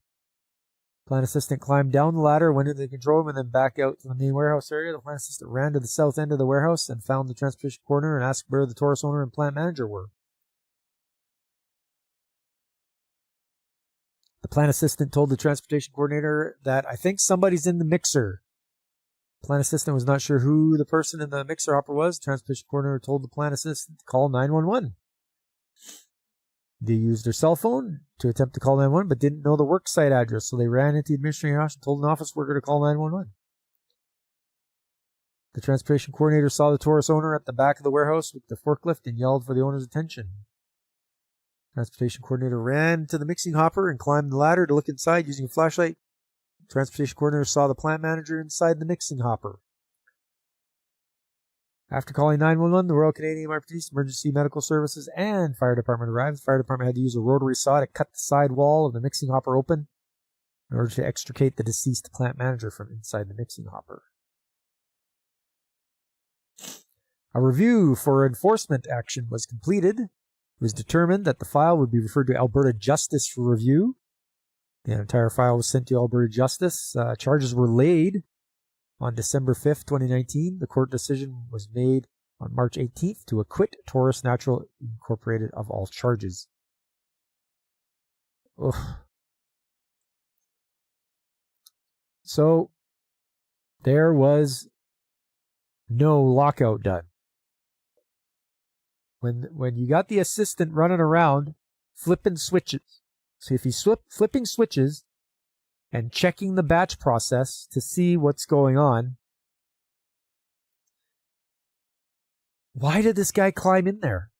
The plant assistant climbed down the ladder, went into the control room, and then back out to the main warehouse area. The plant assistant ran to the south end of the warehouse and found the transportation coordinator and asked where the Taurus owner and plant manager were. The plant assistant told the transportation coordinator that, "I think somebody's in the mixer." The plant assistant was not sure who the person in the mixer hopper was. The transportation coordinator told the plant assistant to call 911. They used their cell phone to attempt to call 911, but didn't know the work site address, so they ran into the administrative house and told an office worker to call 911. The transportation coordinator saw the Taurus owner at the back of the warehouse with the forklift and yelled for the owner's attention. The transportation coordinator ran to the mixing hopper and climbed the ladder to look inside using a flashlight. The transportation coordinator saw the plant manager inside the mixing hopper. After calling 911, the Royal Canadian Armed Police, Emergency Medical Services, and Fire Department arrived. The Fire Department had to use a rotary saw to cut the side wall of the mixing hopper open in order to extricate the deceased plant manager from inside the mixing hopper. A review for enforcement action was completed. It was determined that the file would be referred to Alberta Justice for review. The entire file was sent to Alberta Justice. Charges were laid on December 5th, 2019. The court decision was made on March 18th to acquit Taurus Natural Incorporated of all charges. Ugh. So, there was no lockout done. When you got the assistant running around flipping switches, so if he's flipping switches and checking the batch process to see what's going on, why did this guy climb in there?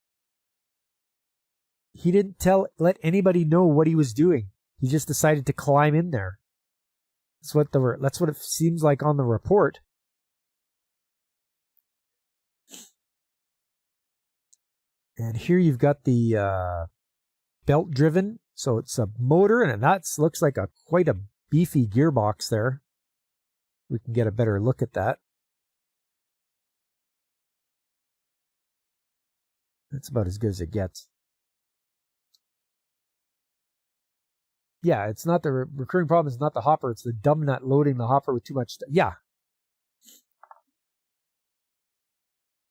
He didn't let anybody know what he was doing. He just decided to climb in there. That's what it seems like on the report. And here you've got the belt driven. So it's a motor, and that looks like quite a beefy gearbox there. We can get a better look at that. That's about as good as it gets. Yeah, it's not the recurring problem. It's not the hopper. It's the dumb nut loading the hopper with too much stuff. Yeah.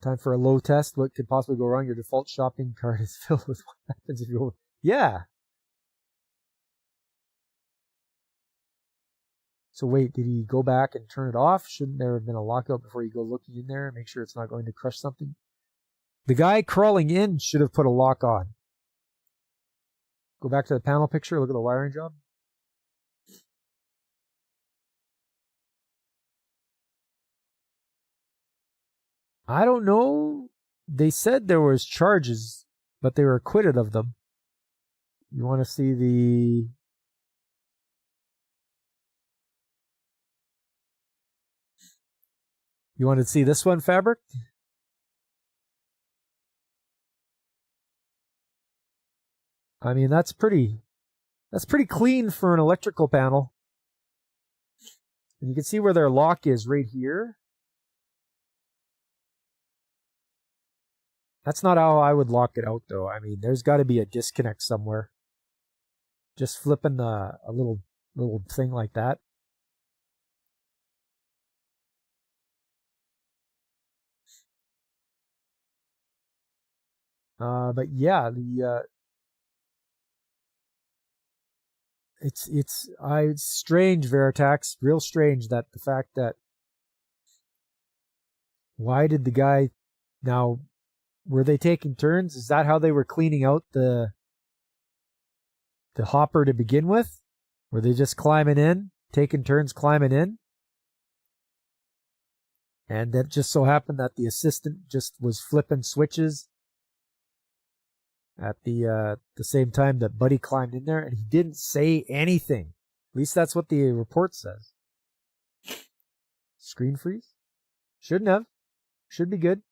Time for a low test. What could possibly go wrong? Your default shopping cart is filled with what happens if you... Yeah. So wait, did he go back and turn it off? Shouldn't there have been a lockout before you go looking in there and make sure it's not going to crush something? The guy crawling in should have put a lock on. Go back to the panel picture, look at the wiring job. I don't know. They said there was charges, but they were acquitted of them. You want to see the... You want to see this one, Fabric? I mean, that's pretty clean for an electrical panel. And you can see where their lock is right here. That's not how I would lock it out, though. I mean, there's got to be a disconnect somewhere. Just flipping a little thing like that. But yeah, it's strange, Veritax, real strange that the fact that why did the guy now, were they taking turns? Is that how they were cleaning out the hopper to begin with? Were they just climbing in, taking turns climbing in? And that just so happened that the assistant just was flipping switches at the same time that Buddy climbed in there, and he didn't say anything. At least that's what the report says. Screen freeze? Shouldn't have. Should be good.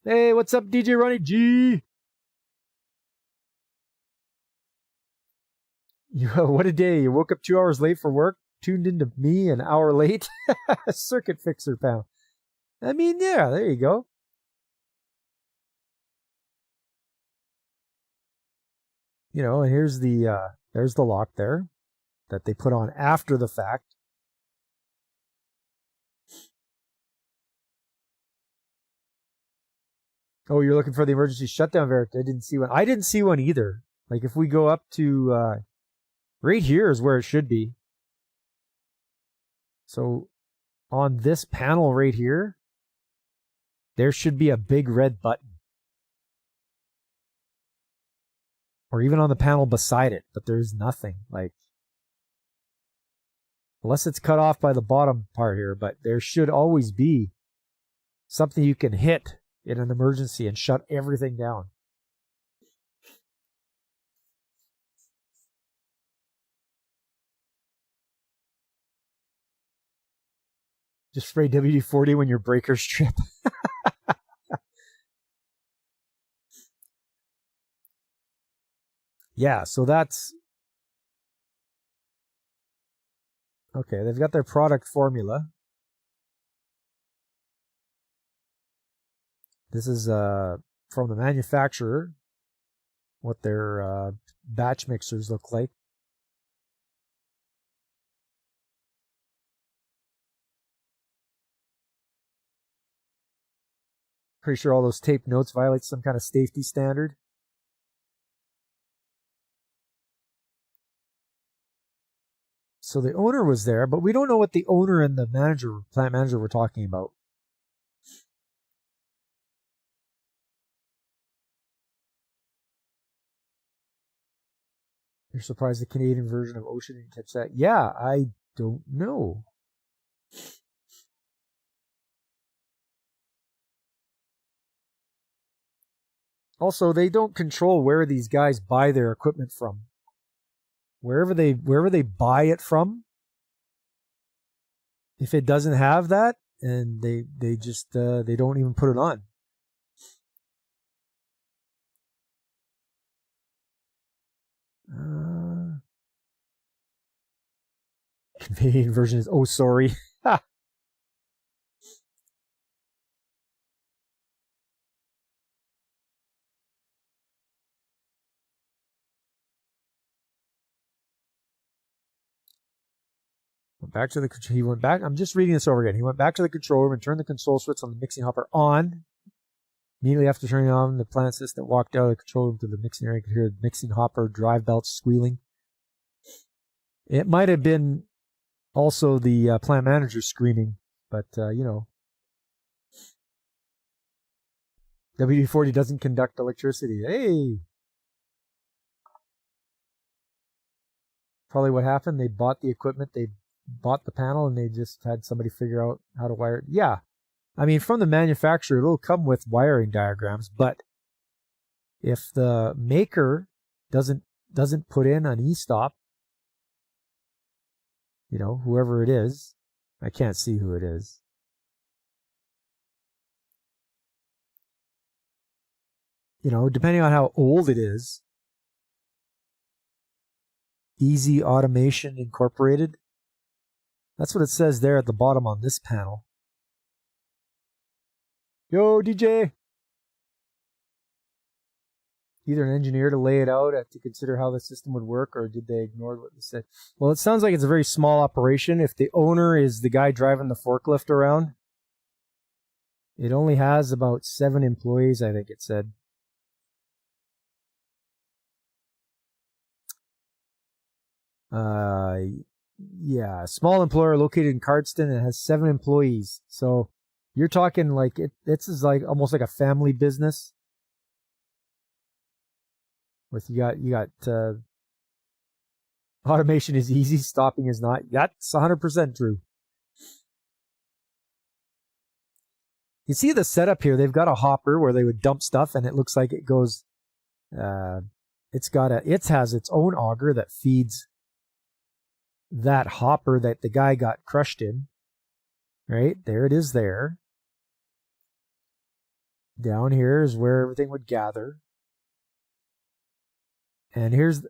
Hey, what's up, DJ Ronnie G? What a day. You woke up 2 hours late for work, tuned into me an hour late. Circuit fixer pal. I mean, yeah, there you go. You know, and here's there's the lock there that they put on after the fact. Oh, you're looking for the emergency shutdown, Veric. I didn't see one. I didn't see one either. Like, if we go up to right here is where it should be. So on this panel right here, there should be a big red button. Or even on the panel beside it, but there's nothing. Like, unless it's cut off by the bottom part here, but there should always be something you can hit in an emergency and shut everything down. Just spray WD-40 when your breakers trip. Yeah, so that's... Okay, they've got their product formula. This is from the manufacturer, what their batch mixers look like. Pretty sure all those tape notes violate some kind of safety standard. So the owner was there, but we don't know what the owner and the plant manager were talking about. You're surprised the Canadian version of Ocean didn't catch that? Yeah, I don't know. Also, they don't control where these guys buy their equipment from. Wherever they buy it from, if it doesn't have that, and they just they don't even put it on. Canadian version is oh sorry. Back to the he went back. I'm just reading this over again. He went back to the control room and turned the control switch on the mixing hopper on. Immediately after turning on, the plant assistant walked out of the control room to the mixing area. You could hear the mixing hopper drive belts squealing. It might have been also the plant manager screaming, but, WD-40 doesn't conduct electricity. Hey! Probably what happened, they bought the equipment, they bought the panel, and they just had somebody figure out how to wire it. Yeah. I mean, from the manufacturer, it'll come with wiring diagrams, but if the maker doesn't put in an e-stop, whoever it is, I can't see who it is. Depending on how old it is, Easy Automation Incorporated. That's what it says there at the bottom on this panel. Yo, DJ! Either an engineer to lay it out to consider how the system would work, or did they ignore what they said? Well, it sounds like it's a very small operation. If the owner is the guy driving the forklift around, it only has about 7 employees, I think it said. Yeah, small employer located in Cardston and has 7 employees. So you're talking like this is like almost like a family business. With you got automation is easy, stopping is not. That's 100% true. You see the setup here. They've got a hopper where they would dump stuff, and it looks like it goes. It has its own auger that feeds that hopper that the guy got crushed in. Right there, it is there. Down here is where everything would gather. And here's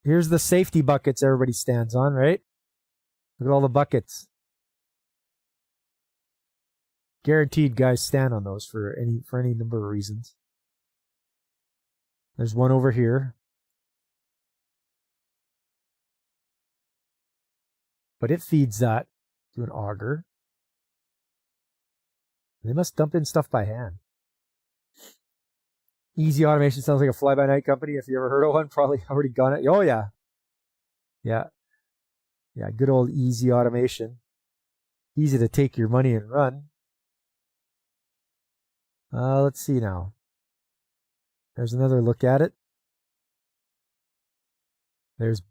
the safety buckets everybody stands on, right? Look at all the buckets. Guaranteed guys stand on those for any number of reasons. There's one over here. But it feeds that to an auger. They must dump in stuff by hand. Easy Automation sounds like a fly-by-night company. If you ever heard of one, probably already gone it. Oh, yeah. Yeah. Yeah, good old Easy Automation. Easy to take your money and run. Let's see now. There's another look at it. There's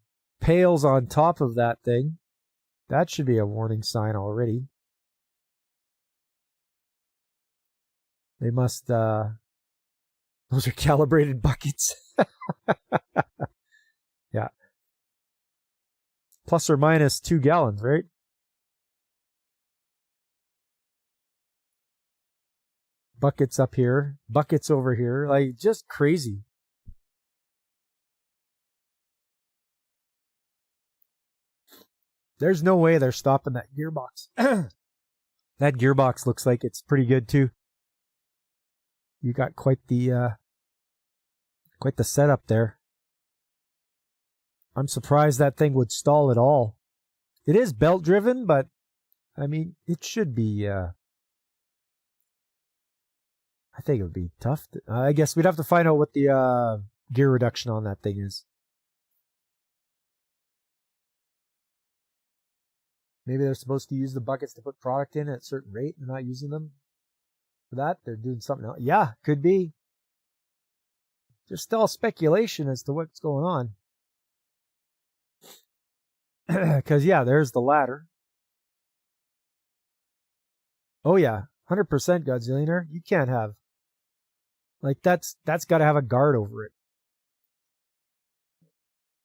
pails on top of that thing. That should be a warning sign already. They must, those are calibrated buckets. Yeah. Plus or minus 2 gallons, right? Buckets up here, buckets over here, like just crazy. There's no way they're stopping that gearbox. That gearbox looks like it's pretty good too. You got quite the setup there. I'm surprised that thing would stall at all. It is belt driven, but I mean, it should be. I think it would be tough. I guess we'd have to find out what the gear reduction on that thing is. Maybe they're supposed to use the buckets to put product in at a certain rate and they're not using them for that. They're doing something else. Yeah, could be. There's still speculation as to what's going on. Because, yeah, there's the ladder. Oh, yeah, 100% Godzillionaire. You can't have. Like, that's got to have a guard over it.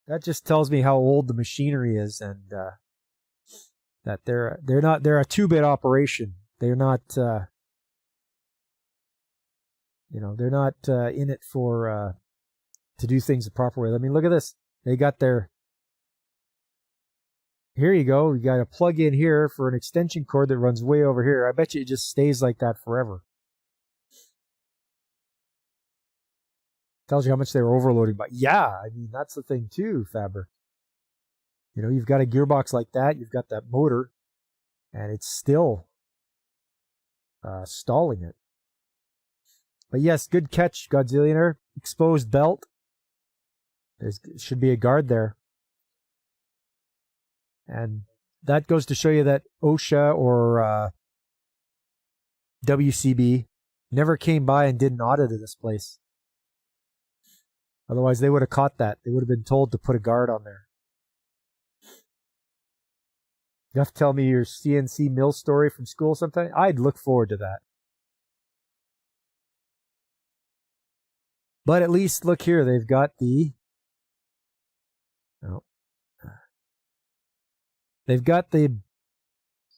That just tells me how old the machinery is and that they're a 2-bit operation. They're not, they're not in it for to do things the proper way. I mean, look at this. They got their. Here you go. You got a plug in here for an extension cord that runs way over here. I bet you it just stays like that forever. Tells you how much they were overloading. But yeah, I mean, that's the thing too, Fabric. You've got a gearbox like that. You've got that motor. And it's still stalling it. But yes, good catch, Godzillionaire. Exposed belt. There should be a guard there. And that goes to show you that OSHA or WCB never came by and did an audit of this place. Otherwise, they would have caught that. They would have been told to put a guard on there. You have to tell me your CNC mill story from school sometime? I'd look forward to that. But at least, look here, they've got the... Oh. They've got the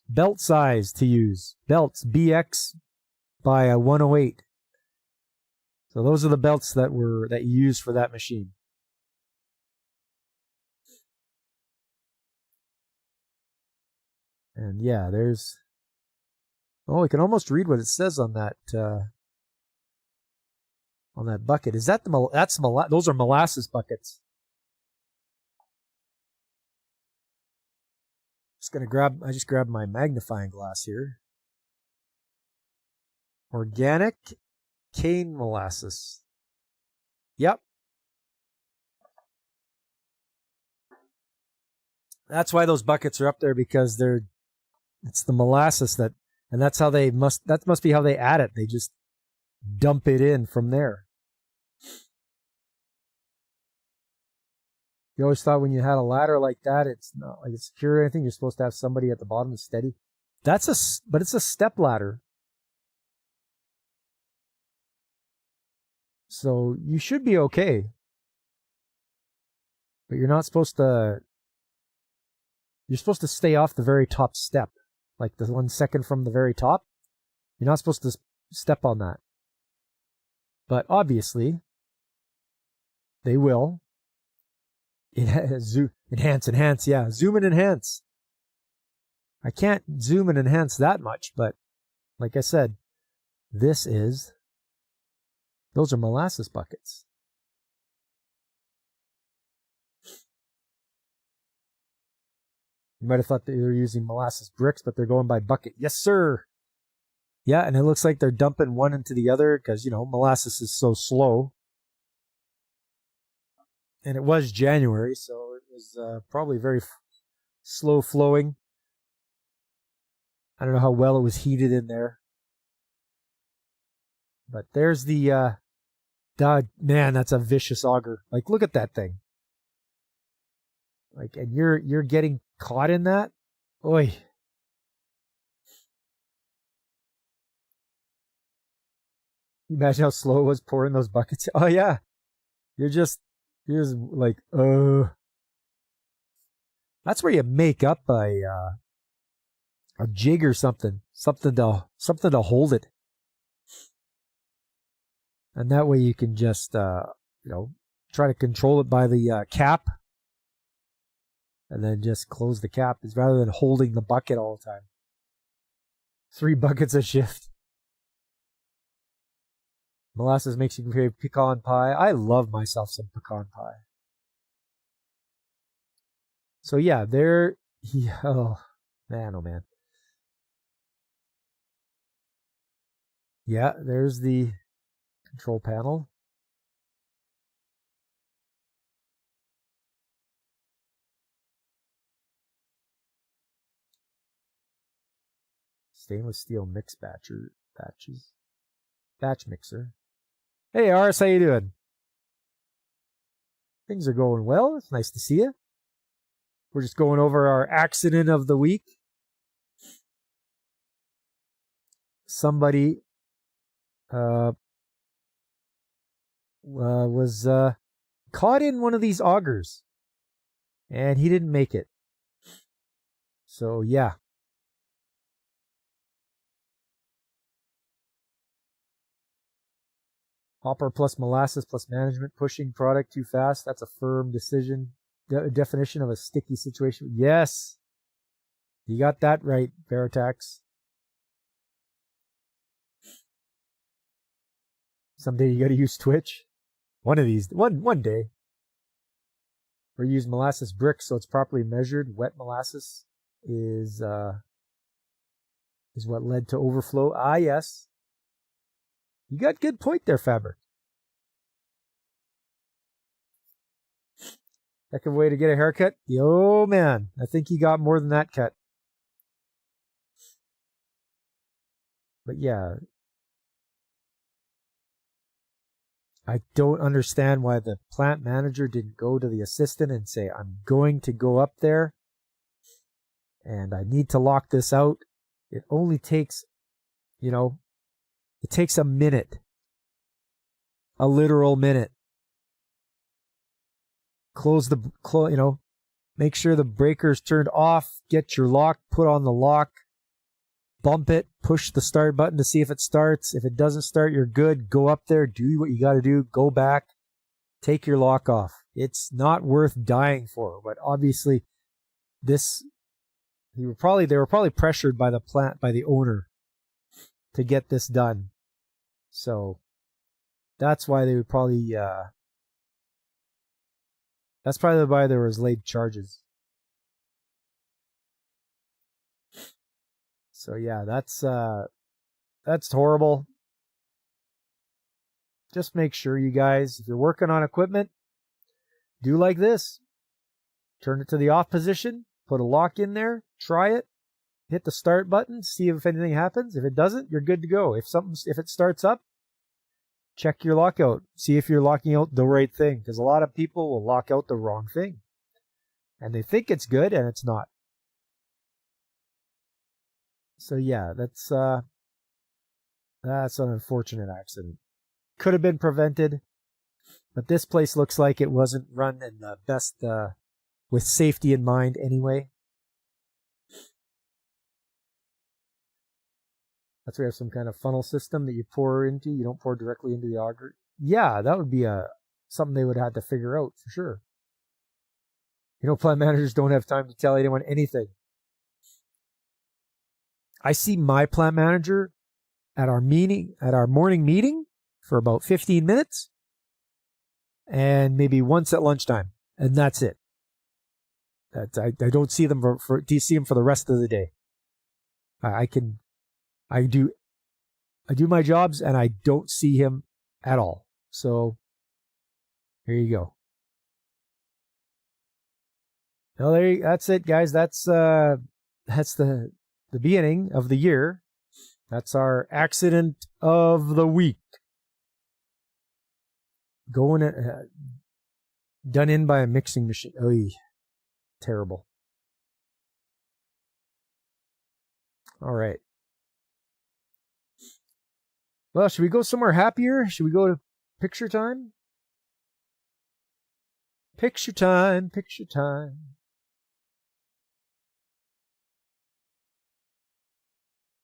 belt size to use. Belts, BX by a 108. So those are the belts that you use for that machine. And yeah, there's... Oh, we can almost read what it says on that bucket. Is that those are molasses buckets. I just grabbed my magnifying glass here. Organic cane molasses. Yep. That's why those buckets are up there, because it's the molasses that must be how they add it. They just dump it in from there. You always thought when you had a ladder like that, it's not like it's secure or anything. You're supposed to have somebody at the bottom steady. But it's a step ladder. So you should be okay. But you're not supposed to... You're supposed to stay off the very top step. Like the 1 second from the very top. You're not supposed to step on that. But obviously, they will. Enhance, yeah. Zoom and enhance. I can't zoom and enhance that much, but like I said, those are molasses buckets. You might have thought that they were using molasses bricks, but they're going by bucket. Yes, sir. Yeah, and it looks like they're dumping one into the other because, molasses is so slow. And it was January, so it was probably very slow flowing. I don't know how well it was heated in there. But there's the... man, that's a vicious auger. Like, look at that thing. Like, and you're getting caught in that? Oy. Imagine how slow it was pouring those buckets. Oh, yeah. You're just like, That's where you make up a jig or something to hold it. And that way you can just, try to control it by the cap. And then just close the cap, rather than holding the bucket all the time. 3 buckets a shift. Molasses makes you crave pecan pie. I love myself some pecan pie. So yeah, oh man. Yeah, there's the control panel. Stainless steel batch mixer. Hey, Ars, how you doing? Things are going well. It's nice to see you. We're just going over our accident of the week. Somebody was caught in one of these augers, and he didn't make it. So, yeah. Hopper plus molasses plus management pushing product too fast. That's a firm decision. Definition of a sticky situation. Yes. You got that right, Veritax. Someday you got to use Twitch. One day. Or use molasses bricks so it's properly measured. Wet molasses is what led to overflow. Ah, yes. You got good point there, Fabric. Heck of a way to get a haircut. Oh, man. I think he got more than that cut. But yeah. I don't understand why the plant manager didn't go to the assistant and say, I'm going to go up there and I need to lock this out. It only takes, it takes a minute. A literal minute. Make sure the breaker's turned off, get your lock, put on the lock, bump it, push the start button to see if it starts. If it doesn't start, you're good. Go up there, do what you got to do, go back, take your lock off. It's not worth dying for, but obviously they were probably pressured by the owner to get this done. So that's why they would probably that's probably why there was laid charges. So yeah, that's horrible. Just make sure, you guys, if you're working on equipment, do like this. Turn it to the off position, put a lock in there, try it, hit the start button, see if anything happens. If it doesn't, you're good to go. If it starts up, check your lockout. See if you're locking out the right thing, because a lot of people will lock out the wrong thing. And they think it's good, and it's not. So yeah, that's an unfortunate accident. Could have been prevented, but this place looks like it wasn't run in the best, with safety in mind anyway. That's where you have some kind of funnel system that you pour into. You don't pour directly into the auger. Yeah, that would be something they would have to figure out for sure. Plant managers don't have time to tell anyone anything. I see my plant manager at our morning meeting for about 15 minutes and maybe once at lunchtime, and that's it. I don't see them for the rest of the day. I do my jobs and I don't see him at all. So there you go. Well, that's it, guys. That's the beginning of the year. That's our accident of the week. Done in by a mixing machine. Oy, terrible. All right. Well, should we go somewhere happier? Should we go to picture time? Picture time, picture time.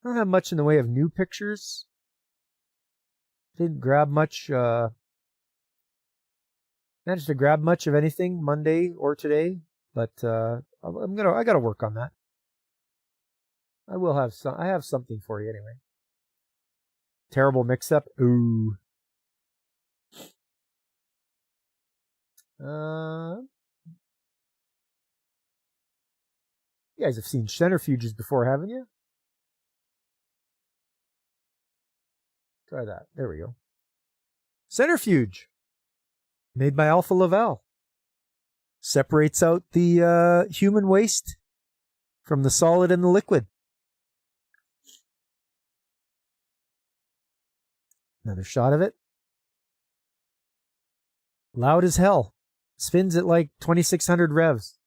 I don't have much in the way of new pictures. Didn't grab much, managed to grab much of anything Monday or today, but I gotta work on that. I have something for you anyway. Terrible mix-up. Ooh. You guys have seen centrifuges before, haven't you? Try that. There we go. Centrifuge. Made by Alfa Laval. Separates out the human waste from the solid and the liquid. Another shot of it. Loud as hell. Spins at like 2,600 revs.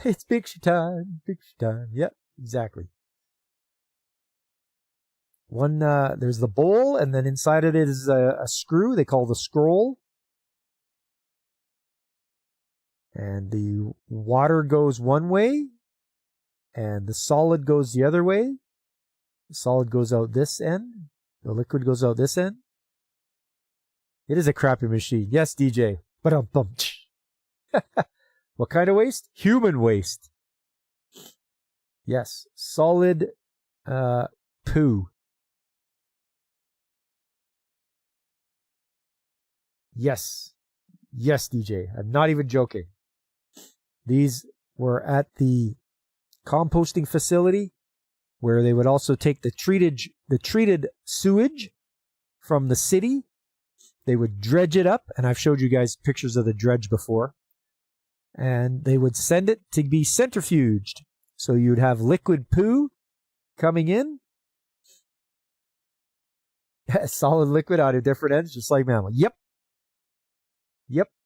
It's picture time. Picture time. Yep, exactly. There's the bowl, and then inside it is a screw they call the scroll. And the water goes one way, and the solid goes the other way. The solid goes out this end. The liquid goes out this end. It is a crappy machine. Yes, DJ. Ba-dum-bum. What kind of waste? Human waste. Yes. Solid poo. Yes. Yes, DJ. I'm not even joking. These were at the composting facility where they would also take the treated sewage from the city They would dredge it up, and I've showed you guys pictures of the dredge before. And they would send it to be centrifuged. So you'd have liquid poo coming in. Solid liquid out of different ends, just like mammal. Yep.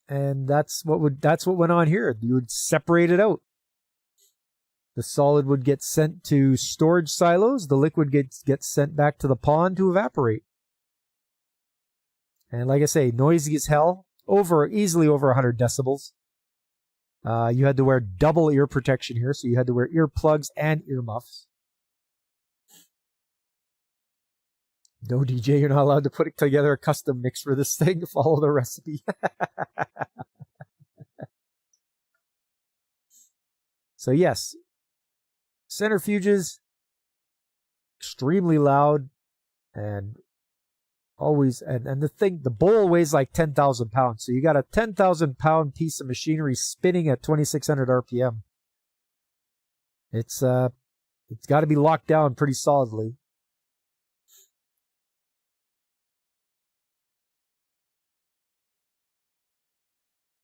And that's what went on here. You would separate it out. The solid would get sent to storage silos. The liquid gets sent back to the pond to evaporate. And like I say, noisy as hell. Easily over 100 decibels. You had to wear double ear protection here, so you had to wear earplugs and earmuffs. No, DJ, you're not allowed to put together a custom mix for this thing. Follow the recipe. So yes, centrifuges, extremely loud, and always, and the bowl weighs like 10,000 pounds. So you got a 10,000 pound piece of machinery spinning at 2,600 RPM. It's got to be locked down pretty solidly.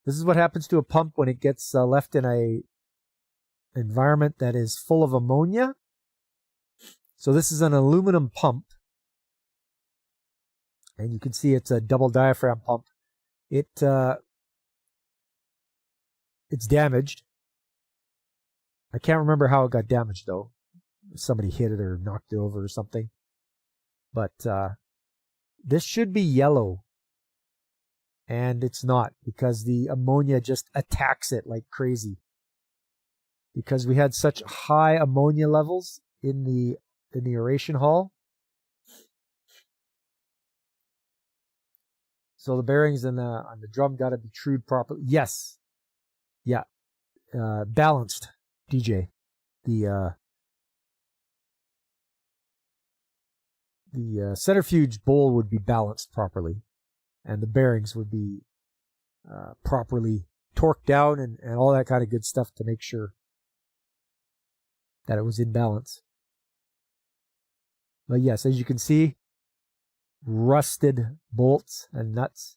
This is what happens to a pump when it gets left in a environment that is full of ammonia. So this is an aluminum pump. And you can see it's a double diaphragm pump. It's damaged. I can't remember how it got damaged, though. Somebody hit it or knocked it over or something. But this should be yellow. And it's not, because the ammonia just attacks it like crazy. Because we had such high ammonia levels in the aeration hall. So the bearings on the drum got to be trued properly. Yes. Yeah. Balanced, DJ. The centrifuge bowl would be balanced properly. And the bearings would be properly torqued down and all that kind of good stuff to make sure that it was in balance. But yes, as you can see, rusted bolts and nuts.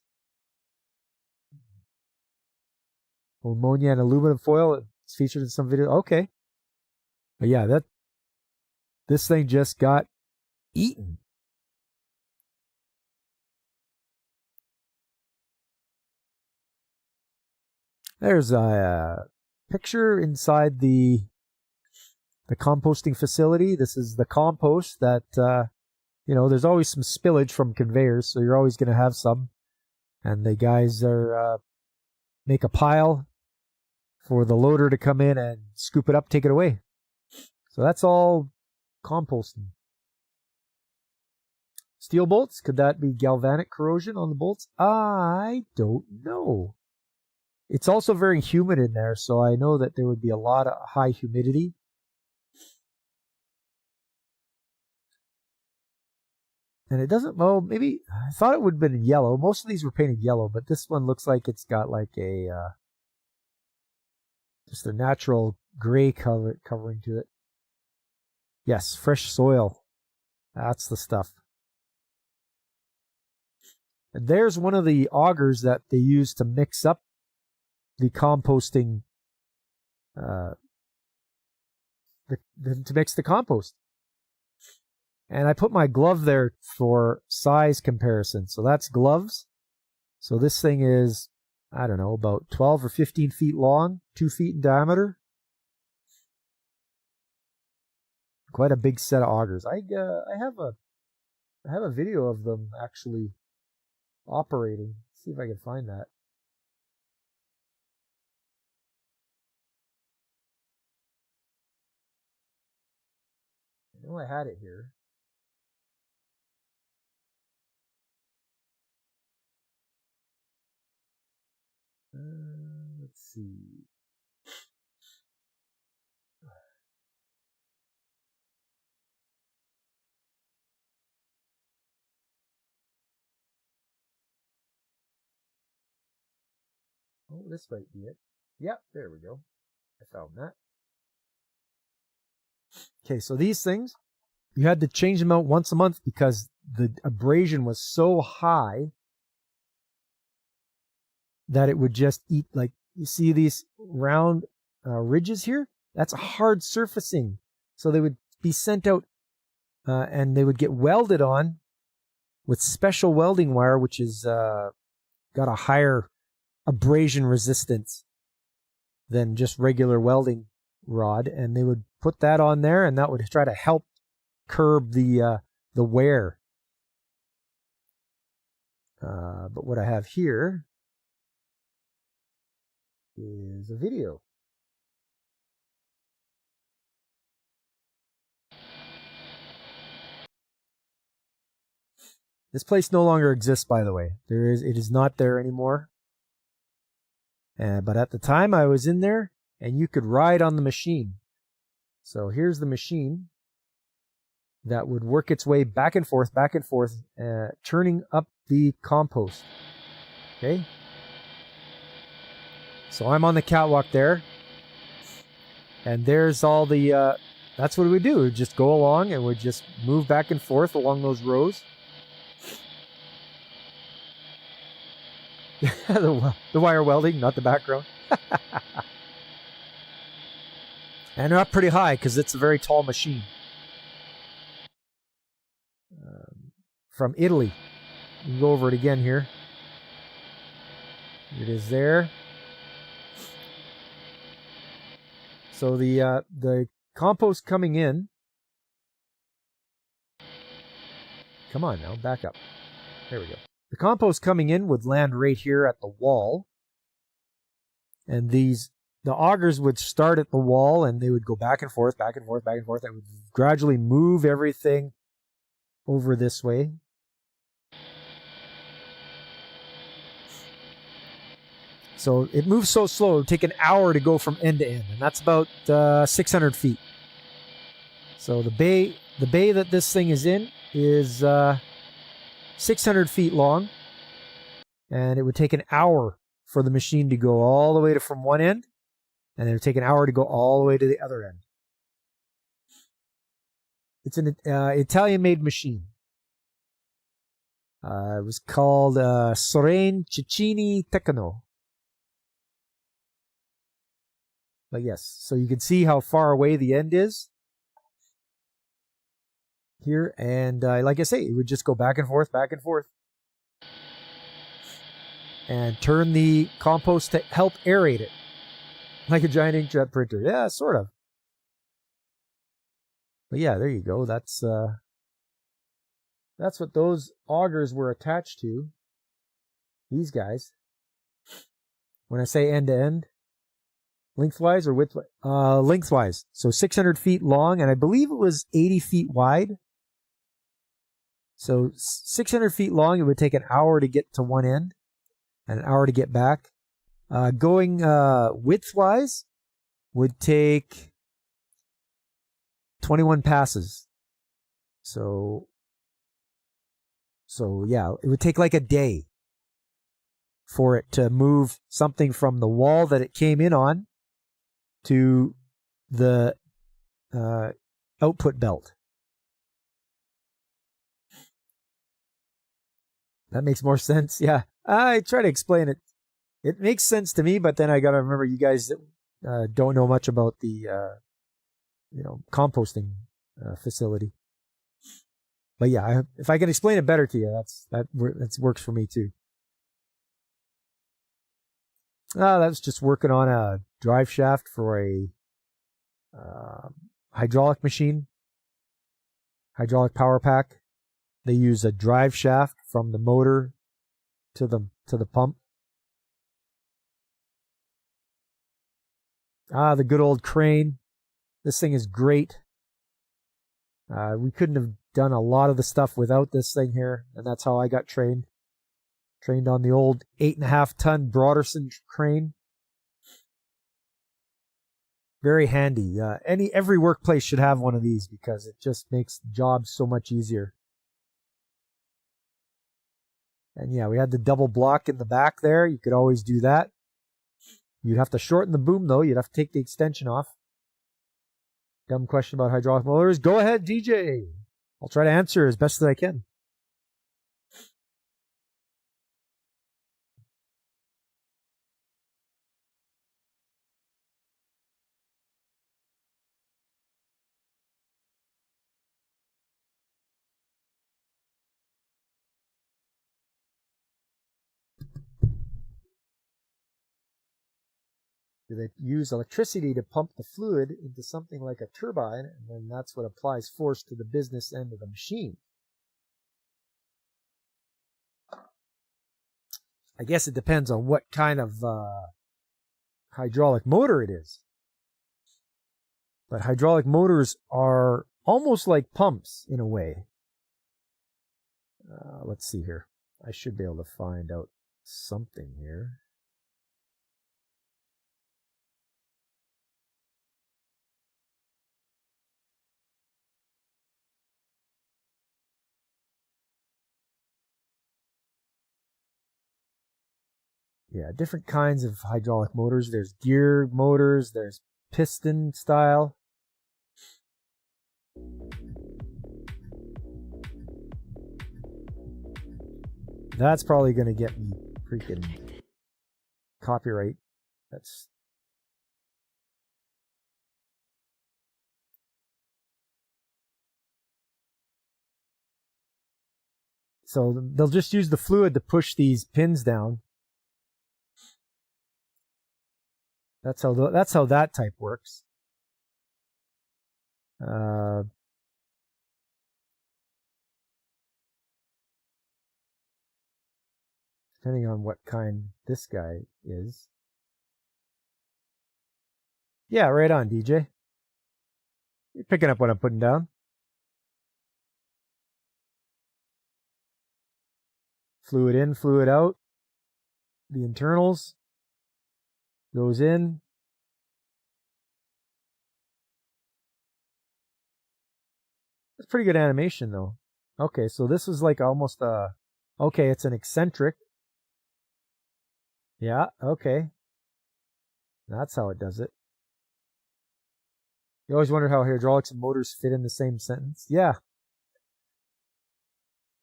Ammonia and aluminum foil. It's featured in some video. Okay. But yeah, this thing just got eaten. There's a picture inside the composting facility. This is the compost that, there's always some spillage from conveyors, so you're always going to have some. And the guys make a pile for the loader to come in and scoop it up, take it away. So that's all composting. Steel bolts, could that be galvanic corrosion on the bolts? I don't know. It's also very humid in there, so I know that there would be a lot of high humidity. And it doesn't, well, maybe, I thought it would have been yellow. Most of these were painted yellow, but this one looks like it's got like just a natural gray covering to it. Yes, fresh soil. That's the stuff. And there's one of the augers that they use to mix up the composting, to mix the compost. And I put my glove there for size comparison. So that's gloves. So this thing is, I don't know, about 12 or 15 feet long, 2 feet in diameter. Quite a big set of augers. I have a video of them actually operating. Let's see if I can find that. I know I had it here. Let's see. Oh, this might be it. Yep, there we go. I found that. Okay, so these things, you had to change them out once a month because the abrasion was so high that it would just eat. Like, you see these round ridges here? That's a hard surfacing. So they would be sent out and they would get welded on with special welding wire, which is got a higher abrasion resistance than just regular welding rod. And they would put that on there, and that would try to help curb the wear. But what I have here is a video. This place no longer exists, by the way. It is not there anymore. But at the time I was in there, and you could ride on the machine. So here's the machine that would work its way back and forth, turning up the compost. Okay? So I'm on the catwalk there, and there's all the, that's what we do. We'd just go along, and we'd just move back and forth along those rows. The wire welding, not the background. And they're up pretty high because it's a very tall machine. From Italy. You can go over it again here. It is there. So the compost coming in. Come on now, back up. There we go. The compost coming in would land right here at the wall. And the augers would start at the wall, and they would go back and forth, back and forth, back and forth. They would gradually move everything over this way. So it moves so slow, it would take an hour to go from end to end, and that's about 600 feet. So the bay that this thing is in is 600 feet long, and it would take an hour for the machine to go all the way from one end, and it would take an hour to go all the way to the other end. It's an Italian-made machine. It was called Sorain Cecchini Tecno. But yes, so you can see how far away the end is here, and like I say, it would just go back and forth, and turn the compost to help aerate it, like a giant inkjet printer. Yeah, sort of. But yeah, there you go. That's what those augers were attached to. These guys. When I say end to end, lengthwise or widthwise? Lengthwise. So 600 feet long, and I believe it was 80 feet wide. So 600 feet long, it would take an hour to get to one end and an hour to get back. Going widthwise would take 21 passes. So yeah, it would take like a day for it to move something from the wall that it came in on to the output belt. That makes more sense. Yeah, I try to explain it. It makes sense to me, but then I got to remember you guys don't know much about the composting facility. But yeah, if I can explain it better to you, that works for me too. That's just working on a drive shaft for a hydraulic machine, hydraulic power pack. They use a drive shaft from the motor to the pump. The good old crane. This thing is great. We couldn't have done a lot of the stuff without this thing here, and that's how I got trained. Trained on the old 8.5-ton Broderson crane. Very handy. Every workplace should have one of these because it just makes jobs so much easier. And yeah, we had the double block in the back there. You could always do that. You'd have to shorten the boom though. You'd have to take the extension off. Dumb question about hydraulic motors. Go ahead, DJ. I'll try to answer as best as I can. They use electricity to pump the fluid into something like a turbine, and then that's what applies force to the business end of the machine. I guess it depends on what kind of hydraulic motor it is. But hydraulic motors are almost like pumps in a way. Let's see here. I should be able to find out something here. Yeah, different kinds of hydraulic motors. There's gear motors, there's piston style. That's probably going to get me freaking copyright. That's so they'll just use the fluid to push these pins down. That's how that type works. Depending on what kind this guy is. Yeah, right on, DJ. You're picking up what I'm putting down. Fluid in, fluid out. The internals goes in. It's pretty good animation though. Okay, so this is like almost a... Okay, it's an eccentric. Yeah, okay. That's how it does it. You always wonder how hydraulics and motors fit in the same sentence. Yeah.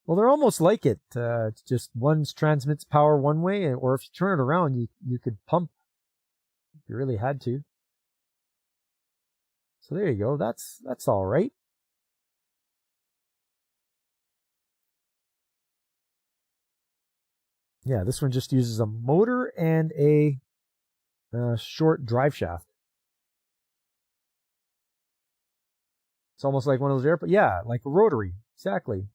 Well, they're almost like it. It's just one transmits power one way, or if you turn it around, you could pump if you really had to. So there you go. That's all right. Yeah, this one just uses a motor and a short drive shaft. It's almost like one of those airplanes. Yeah, like a rotary. Exactly.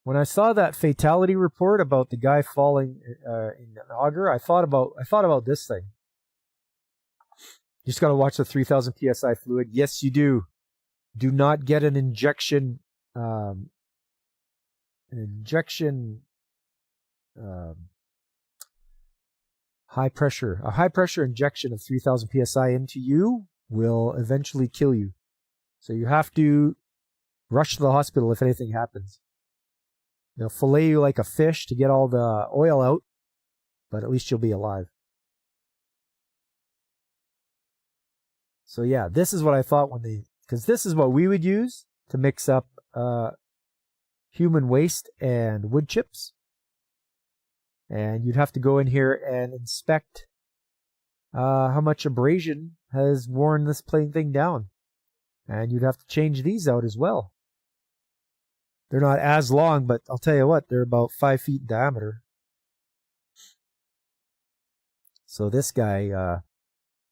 When I saw that fatality report about the guy falling in an auger, I thought about this thing. You just got to watch the 3,000 psi fluid. Yes, you do. Do not get an injection. High pressure injection of 3,000 psi into you will eventually kill you. So you have to rush to the hospital if anything happens. They'll fillet you like a fish to get all the oil out, but at least you'll be alive. So yeah, this is what I thought because this is what we would use to mix up human waste and wood chips. And you'd have to go in here and inspect how much abrasion has worn this thing down. And you'd have to change these out as well. They're not as long, but I'll tell you what, they're about 5 feet in diameter. So this guy,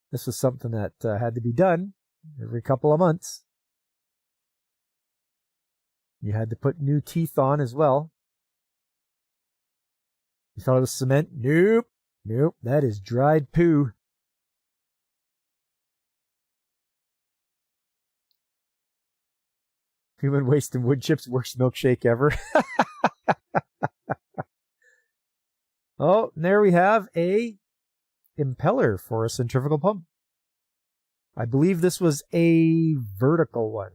this was something that had to be done every couple of months. You had to put new teeth on as well. You thought it was cement? Nope. Nope, that is dried poo. Human waste and wood chips, worst milkshake ever. Oh, and there we have a impeller for a centrifugal pump. I believe this was a vertical one.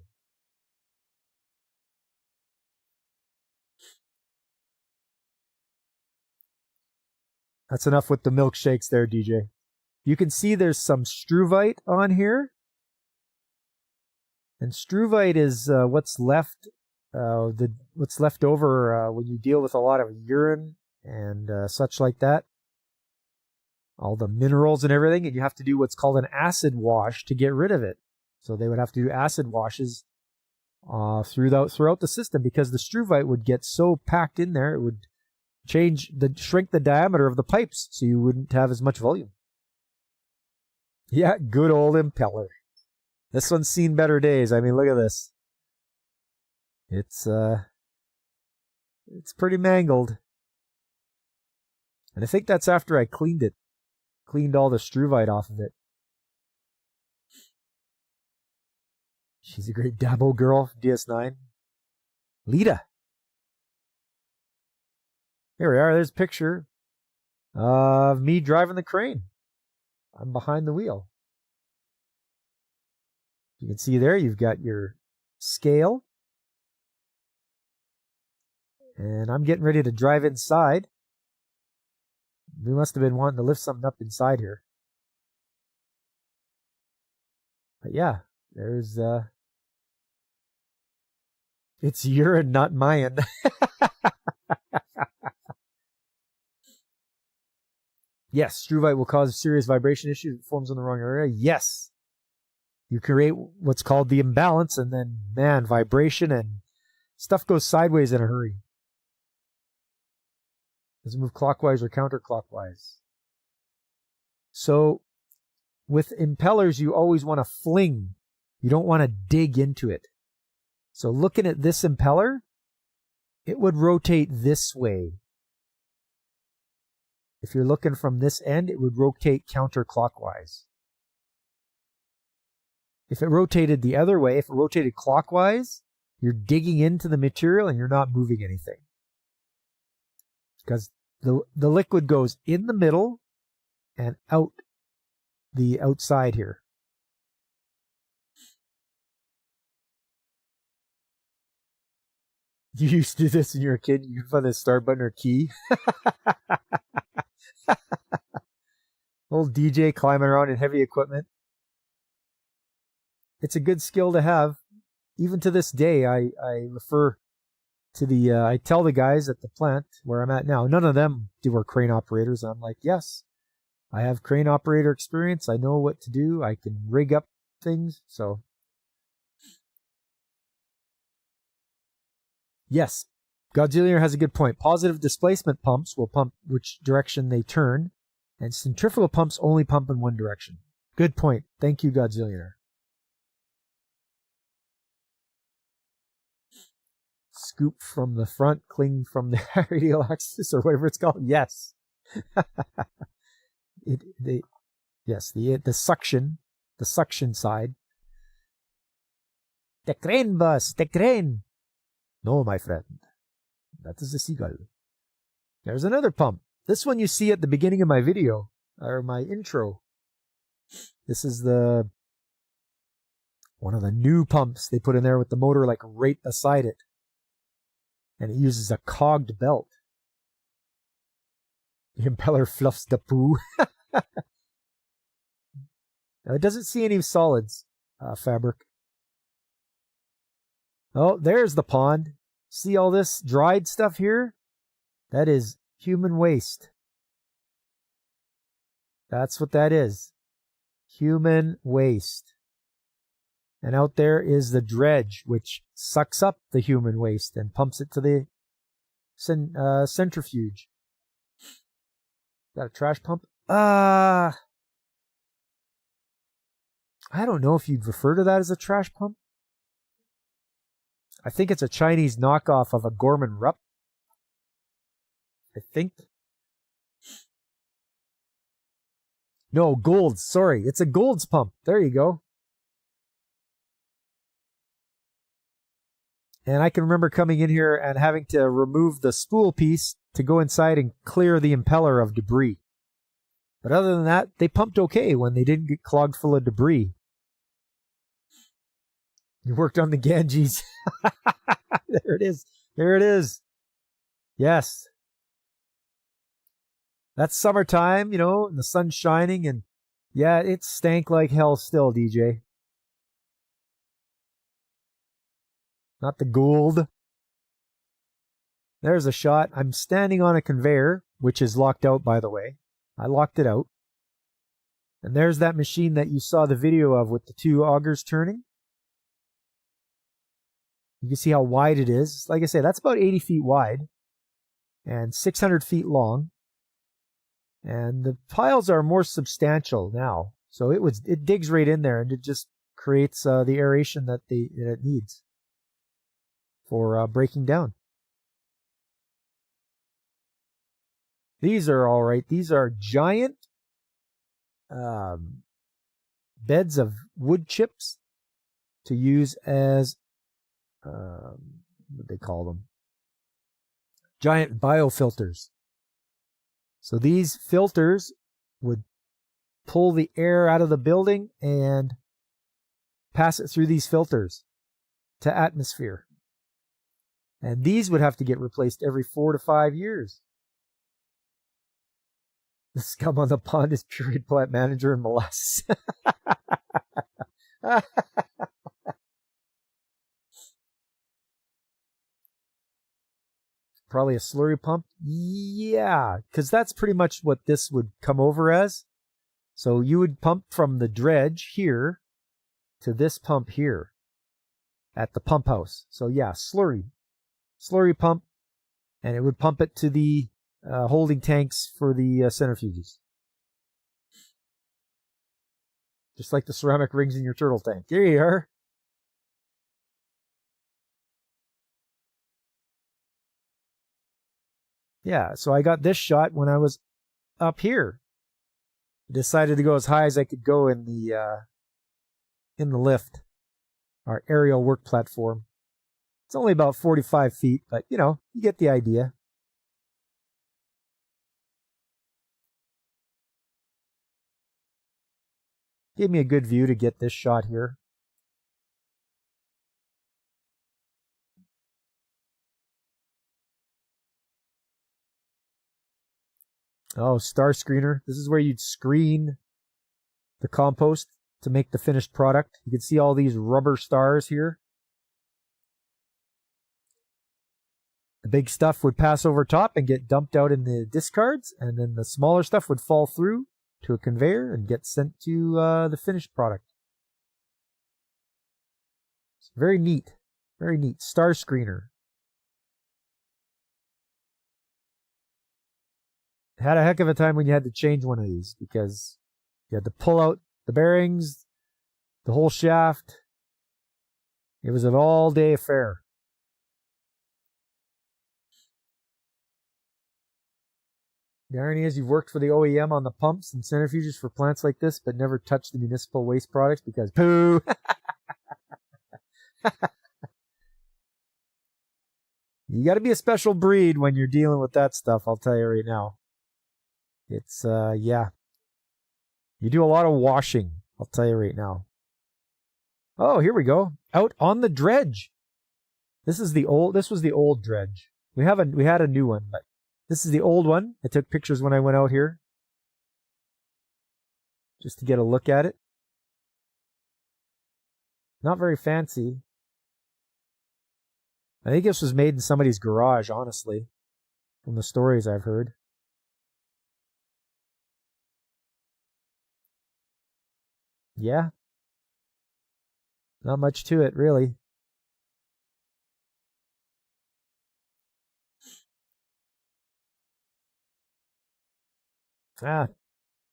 That's enough with the milkshakes there, DJ. You can see there's some struvite on here. And struvite is what's left over when you deal with a lot of urine and such like that. All the minerals and everything, and you have to do what's called an acid wash to get rid of it. So they would have to do acid washes throughout the system because the struvite would get so packed in there, it would shrink the diameter of the pipes so you wouldn't have as much volume. Yeah, good old impeller. This one's seen better days. I mean, look at this. It's pretty mangled. And I think that's after I cleaned it. Cleaned all the struvite off of it. She's a great Dabo girl, DS9. Lita. Here we are. There's a picture of me driving the crane. I'm behind the wheel. You can see there, you've got your scale. And I'm getting ready to drive inside. We must have been wanting to lift something up inside here. But yeah, there's it's urine, not mine. Yes, struvite will cause a serious vibration issue if it forms in the wrong area. Yes. You create what's called the imbalance, and then, man, vibration and stuff goes sideways in a hurry. Does it move clockwise or counterclockwise? So, with impellers, you always want to fling. You don't want to dig into it. So, looking at this impeller, it would rotate this way. If you're looking from this end, it would rotate counterclockwise. If it rotated the other way, if it rotated clockwise, you're digging into the material and you're not moving anything. Because the liquid goes in the middle and out the outside here. You used to do this when you were a kid? You could find the start button or key. Old DJ climbing around in heavy equipment. It's a good skill to have. Even to this day, I refer to I tell the guys at the plant where I'm at now, none of them were crane operators. I'm like, yes, I have crane operator experience. I know what to do. I can rig up things. So, yes, Godzilla has a good point. Positive displacement pumps will pump which direction they turn, and centrifugal pumps only pump in one direction. Good point. Thank you, Godzilla. Scoop from the front, cling from the radial axis, or whatever it's called. Yes. The suction side. The crane bus, the crane. No, my friend. That is the seagull. There's another pump. This one you see at the beginning of my video, or my intro. This is one of the new pumps they put in there with the motor like right beside it. And it uses a cogged belt. The impeller fluffs the poo. Now it doesn't see any solids fabric. Oh, there's the pond. See all this dried stuff here? That is human waste. That's what that is. Human waste. And out there is the dredge, which sucks up the human waste and pumps it to the centrifuge. Got a trash pump? I don't know if you'd refer to that as a trash pump. I think it's a Chinese knockoff of a Gorman Rupp. I think. No, Gold's. Sorry, it's a Gold's pump. There you go. And I can remember coming in here and having to remove the spool piece to go inside and clear the impeller of debris. But other than that, they pumped okay when they didn't get clogged full of debris. You worked on the Ganges. There it is. There it is. Yes. That's summertime, and the sun's shining, and yeah, it stank like hell still, DJ. Not the Gould. There's a shot. I'm standing on a conveyor, which is locked out, by the way. I locked it out. And there's that machine that you saw the video of with the two augers turning. You can see how wide it is. Like I say, that's about 80 feet wide. and 600 feet long. And the piles are more substantial now. So it digs right in there and it just creates the aeration that it needs for breaking down. These are all right. These are giant beds of wood chips to use as, what do they call them? Giant biofilters. So these filters would pull the air out of the building and pass it through these filters to atmosphere. And these would have to get replaced every 4 to 5 years. The scum on the pond is period plant manager and molasses. Probably a slurry pump. Yeah, because that's pretty much what this would come over as. So you would pump from the dredge here to this pump here at the pump house. So yeah, slurry pump, and it would pump it to the holding tanks for the centrifuges. Just like the ceramic rings in your turtle tank. There you are. Yeah, so I got this shot when I was up here. I decided to go as high as I could go in the lift, our aerial work platform. It's only about 45 feet, but you get the idea. Gave me a good view to get this shot here. Oh, star screener. This is where you'd screen the compost to make the finished product. You can see all these rubber stars here. The big stuff would pass over top and get dumped out in the discards, and then the smaller stuff would fall through to a conveyor and get sent to the finished product. It's very neat. Very neat. Star screener. Had a heck of a time when you had to change one of these because you had to pull out the bearings, the whole shaft. It was an all-day affair. The irony is you've worked for the OEM on the pumps and centrifuges for plants like this, but never touched the municipal waste products because poo. You got to be a special breed when you're dealing with that stuff, I'll tell you right now. It's, yeah. You do a lot of washing, I'll tell you right now. Oh, here we go. Out on the dredge. This was the old dredge. We had a new one, but this is the old one. I took pictures when I went out here, just to get a look at it. Not very fancy. I think this was made in somebody's garage, honestly, from the stories I've heard. Yeah. Not much to it, really.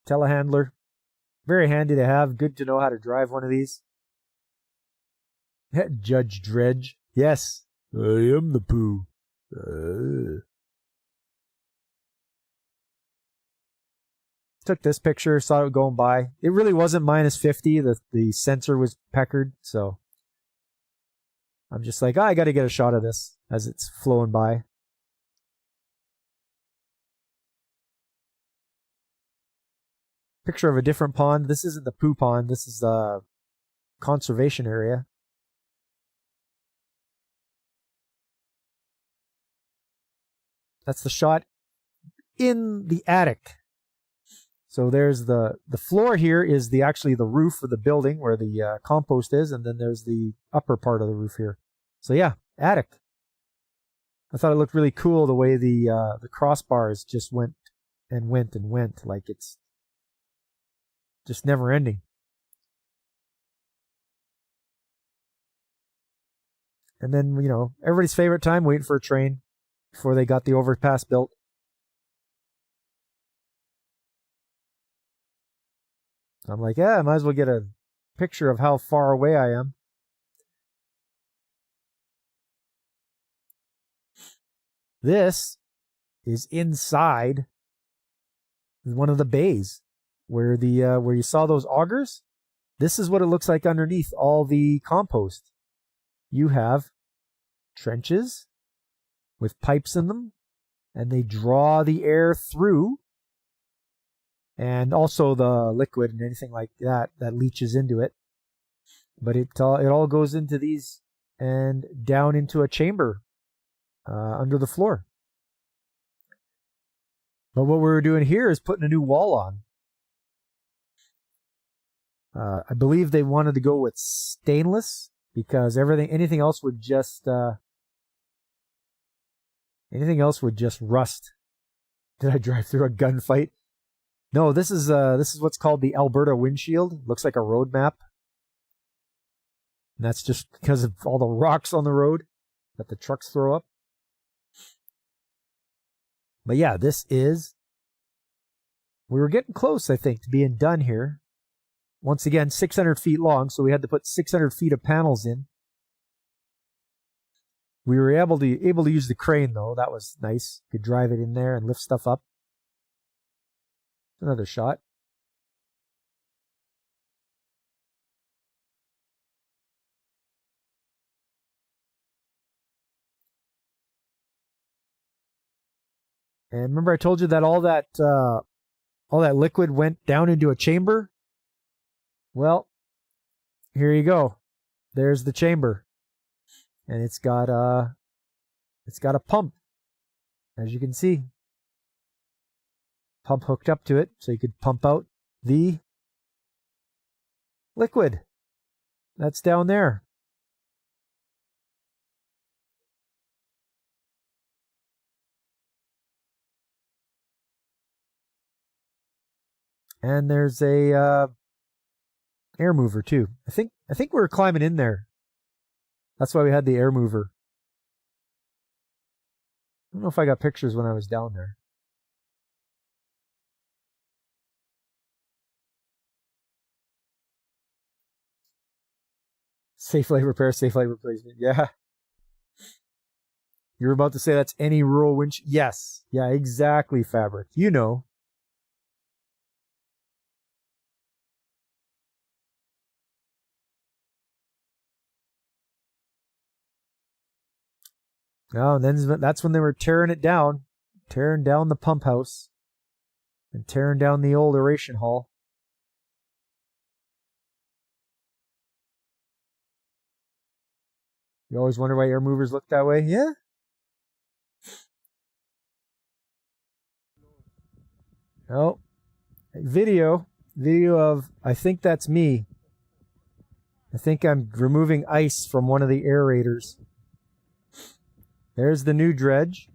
Telehandler. Very handy to have. Good to know how to drive one of these. Judge Dredge. Yes. I am the poo. Took this picture, saw it going by. It really wasn't minus 50. The sensor was peckered, so I'm just like, I got to get a shot of this as it's flowing by. Picture of a different pond. This isn't the poo pond. This is the conservation area. That's the shot in the attic. So there's the floor here is actually the roof of the building where the compost is, and then there's the upper part of the roof here. So yeah, attic. I thought it looked really cool the way the crossbars just went and went and went, like it's just never ending. And then, everybody's favorite time, waiting for a train. before they got the overpass built. I'm like, yeah, I might as well get a picture of how far away I am. This is inside one of the bays where where you saw those augers. This is what it looks like underneath all the compost. You have trenches with pipes in them, and they draw the air through, and also the liquid and anything like that leaches into it. But it all goes into these and down into a chamber under the floor. But what we're doing here is putting a new wall on. I believe they wanted to go with stainless because anything else would just rust. Did I drive through a gunfight? No, this is what's called the Alberta windshield. Looks like a road map. And that's just because of all the rocks on the road that the trucks throw up. But yeah, we were getting close, I think, to being done here. Once again, 600 feet long, so we had to put 600 feet of panels in. We were able to use the crane, though. That was nice. Could drive it in there and lift stuff up. Another shot. And remember I told you that all that liquid went down into a chamber? Well, here you go. There's the chamber. And it's got a pump, as you can see. Pump hooked up to it so you could pump out the liquid that's down there. And there's a air mover too. I think we were climbing in there. That's why we had the air mover. I don't know if I got pictures when I was down there. Safe light repair, safe light replacement. Yeah. You're about to say that's any rural winch? Yes. Yeah, exactly, Fabric. You know. Oh, and then that's when they were tearing down the pump house and tearing down the old aeration hall. You always wonder why air movers look that way? Yeah. Oh, video of, I think that's me. I think I'm removing ice from one of the aerators. There's the new dredge.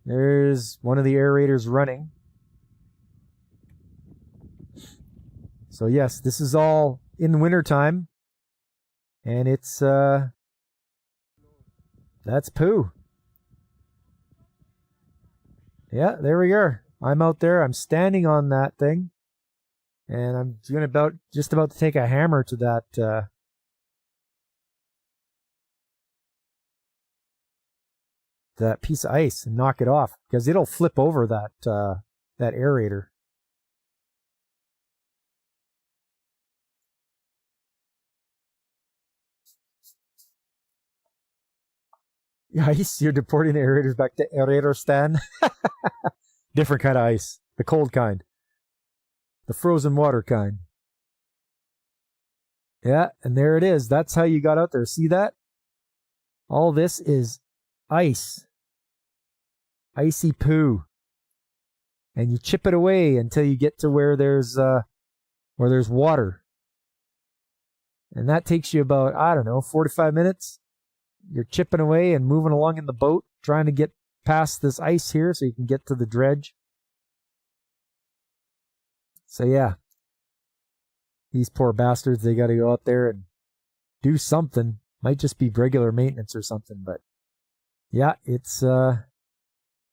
There's one of the aerators running. So yes, this is all in wintertime. And it's, that's poo. Yeah, there we are. I'm out there. I'm standing on that thing. And I'm just about to take a hammer to that piece of ice and knock it off because it'll flip over that aerator. Ice? You're deporting the aerators back to Aerator-stan? Different kind of ice. The cold kind. The frozen water kind. Yeah, and there it is. That's how you got out there. See that? All this is ice. Icy poo. And you chip it away until you get to where there's water. And that takes you about, I don't know, 45 minutes. You're chipping away and moving along in the boat, trying to get past this ice here so you can get to the dredge. So yeah, these poor bastards, they got to go out there and do something. Might just be regular maintenance or something, but Yeah, it's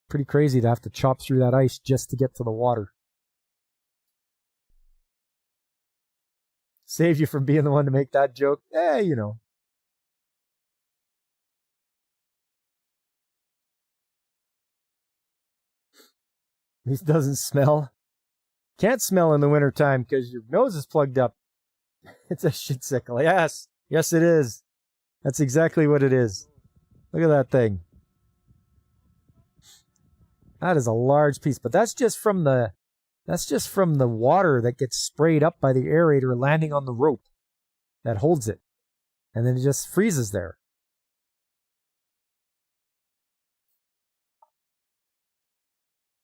pretty crazy to have to chop through that ice just to get to the water. Saved you from being the one to make that joke. You know. This doesn't smell. Can't smell in the wintertime because your nose is plugged up. It's a shit sickle. Yes. Yes, it is. That's exactly what it is. Look at that thing. That is a large piece, but that's just from the water that gets sprayed up by the aerator landing on the rope that holds it. And then it just freezes there.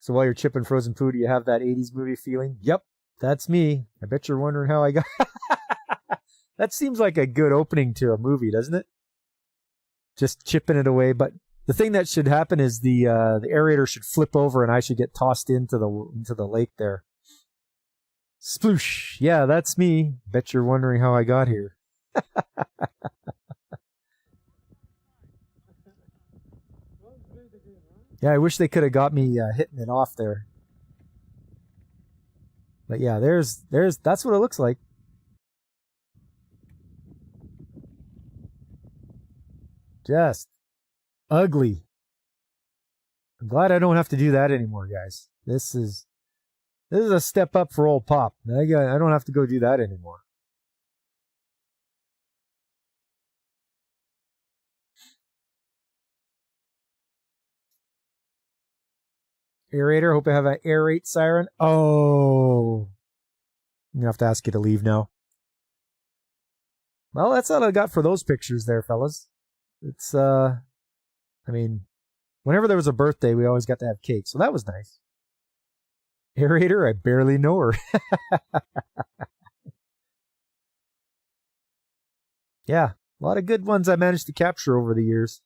So while you're chipping frozen food, do you have that 80s movie feeling? Yep, that's me. I bet you're wondering how I got. That seems like a good opening to a movie, doesn't it? Just chipping it away. But the thing that should happen is the aerator should flip over and I should get tossed into the lake there. Sploosh. Yeah, that's me. Bet you're wondering how I got here. Yeah, I wish they could have got me hitting it off there. But yeah, that's what it looks like. Just ugly. I'm glad I don't have to do that anymore, guys. This is a step up for old Pop. I don't have to go do that anymore. Aerator, hope I have an aerate siren. Oh. I'm gonna have to ask you to leave now. Well, that's all I got for those pictures there, fellas. It's I mean, whenever there was a birthday, we always got to have cake, so that was nice. Aerator, I barely know her. Yeah, a lot of good ones I managed to capture over the years.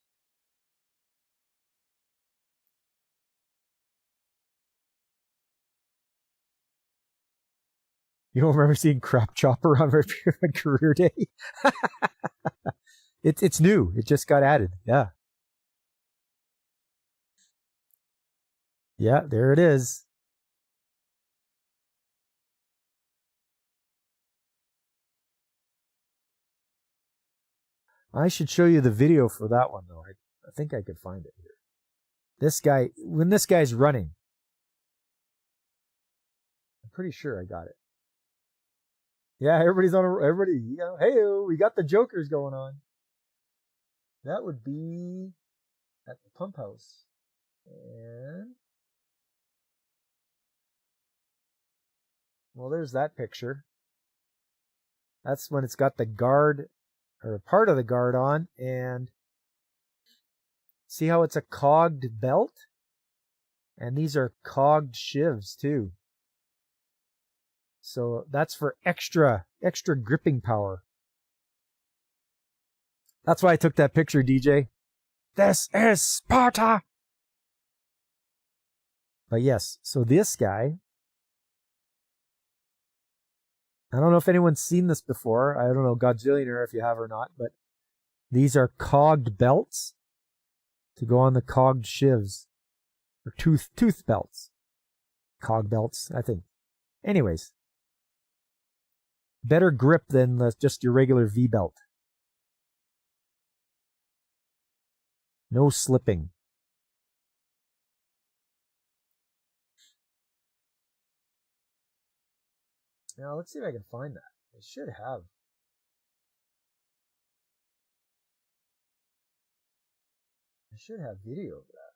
You don't remember seeing Crap Chopper on my career day? It's new. It just got added. Yeah. Yeah, there it is. I should show you the video for that one, though. I think I could find it here. When this guy's running, I'm pretty sure I got it. Yeah, everybody, hey, we got the jokers going on. That would be at the pump house. And, well, there's that picture. That's when it's got the guard, or part of the guard on, and see how it's a cogged belt? And these are cogged shivs, too. So that's for extra gripping power. That's why I took that picture, DJ. This is Sparta! But yes, so this guy, I don't know if anyone's seen this before. I don't know, Godzillionaire, if you have or not, but these are cogged belts to go on the cogged shivs. Or tooth belts. Cog belts, I think. Anyways, better grip than just your regular V belt. No slipping. Now, let's see if I can find that. I should have. I should have video of that.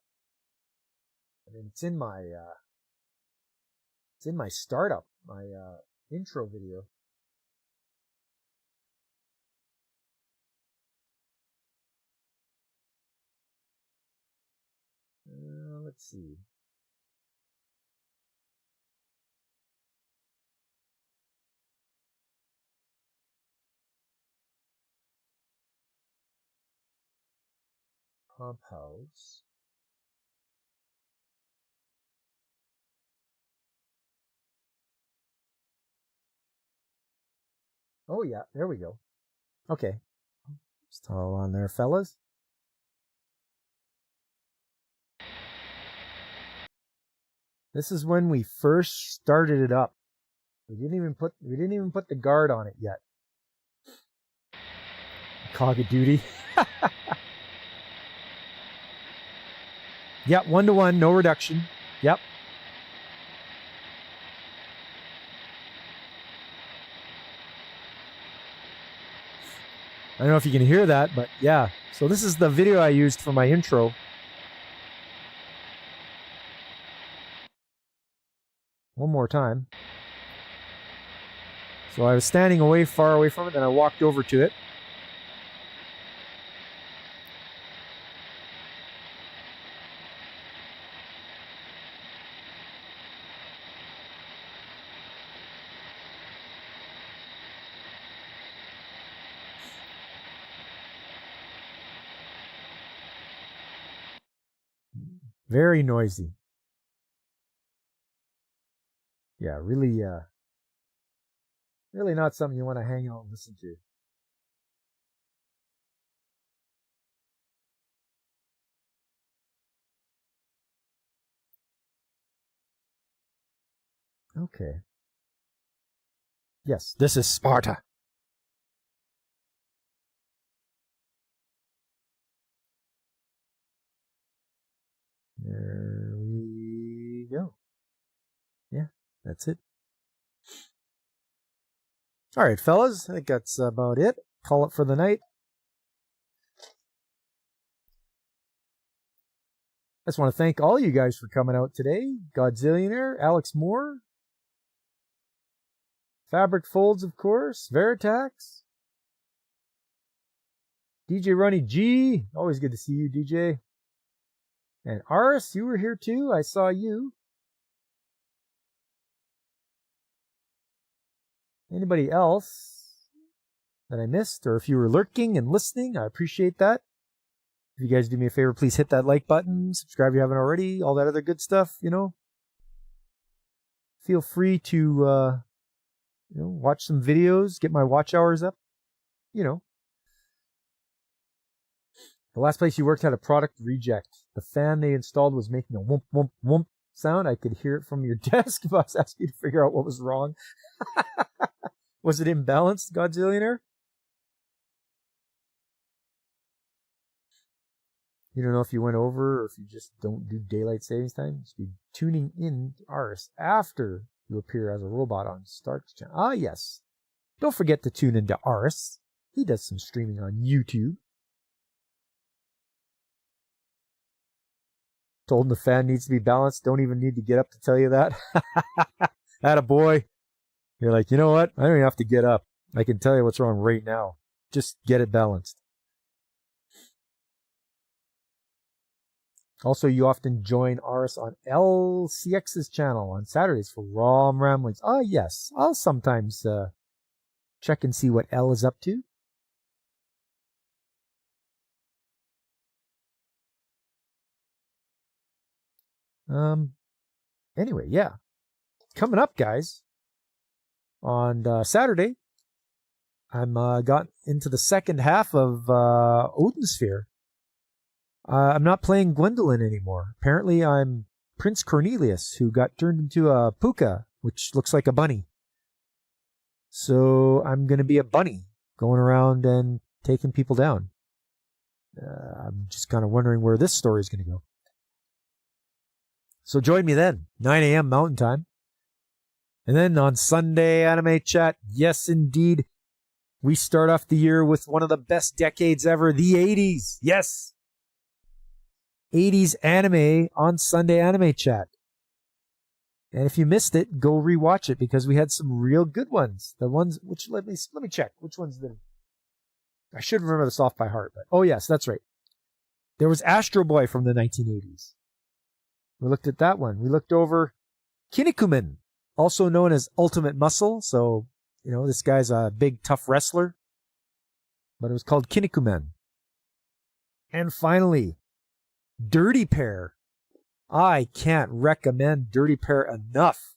I mean, it's in my startup, my intro video. Let's see. Pump house. Oh yeah, there we go. Okay. Just all on there, fellas. This is when we first started it up. We didn't even put the guard on it yet. Cog of Duty. Yep, 1-to-1, no reduction. Yep. I don't know if you can hear that, but yeah. So this is the video I used for my intro. One more time. So I was standing far away from it, then I walked over to it. Very noisy. Yeah, really not something you want to hang out and listen to. Okay. Yes, this is Sparta. There we go. Yeah, that's it. All right, fellas, I think that's about it. Call it for the night. I just want to thank all you guys for coming out today. Godzillionaire, Alex Moore, Fabric Folds, of course, Veritax, DJ Runny G. Always good to see you, DJ. And Aris, you were here too. I saw you. Anybody else that I missed, or if you were lurking and listening, I appreciate that. If you guys do me a favor, please hit that like button, subscribe if you haven't already, all that other good stuff, you know. Feel free to, watch some videos, get my watch hours up, you know. The last place you worked had a product reject. The fan they installed was making a whoomp, whoomp, whoomp sound. I could hear it from your desk, but I was asking you to figure out what was wrong. Was it imbalanced, Godzillionaire? You don't know if you went over or if you just don't do daylight savings time. Just be tuning in to Ars after you appear as a robot on Stark's channel. Ah, yes. Don't forget to tune into Ars. He does some streaming on YouTube. Told him the fan needs to be balanced. Don't even need to get up to tell you that. Attaboy. You're like, you know what? I don't even have to get up. I can tell you what's wrong right now. Just get it balanced. Also, you often join Ars on LCX's channel on Saturdays for ROM Ramblings. Ah, yes. I'll sometimes check and see what L is up to. Anyway, yeah. Coming up, guys. On Saturday, I'm got into the second half of Odin Sphere. I'm not playing Gwendolyn anymore. Apparently, I'm Prince Cornelius, who got turned into a puka, which looks like a bunny. So I'm going to be a bunny, going around and taking people down. I'm just kind of wondering where this story is going to go. So join me then, 9 a.m. Mountain Time. And then on Sunday, Anime Chat, yes, indeed, we start off the year with one of the best decades ever, the 80s. Yes. 80s anime on Sunday Anime Chat. And if you missed it, go rewatch it because we had some real good ones. The ones which let me check which ones did. I should remember this off by heart, but oh yes, that's right. There was Astro Boy from the 1980s. We looked at that one. We looked over Kinnikuman, also known as Ultimate Muscle. So, this guy's a big tough wrestler, but it was called Kinnikuman. And finally, Dirty Pair. I can't recommend Dirty Pair enough.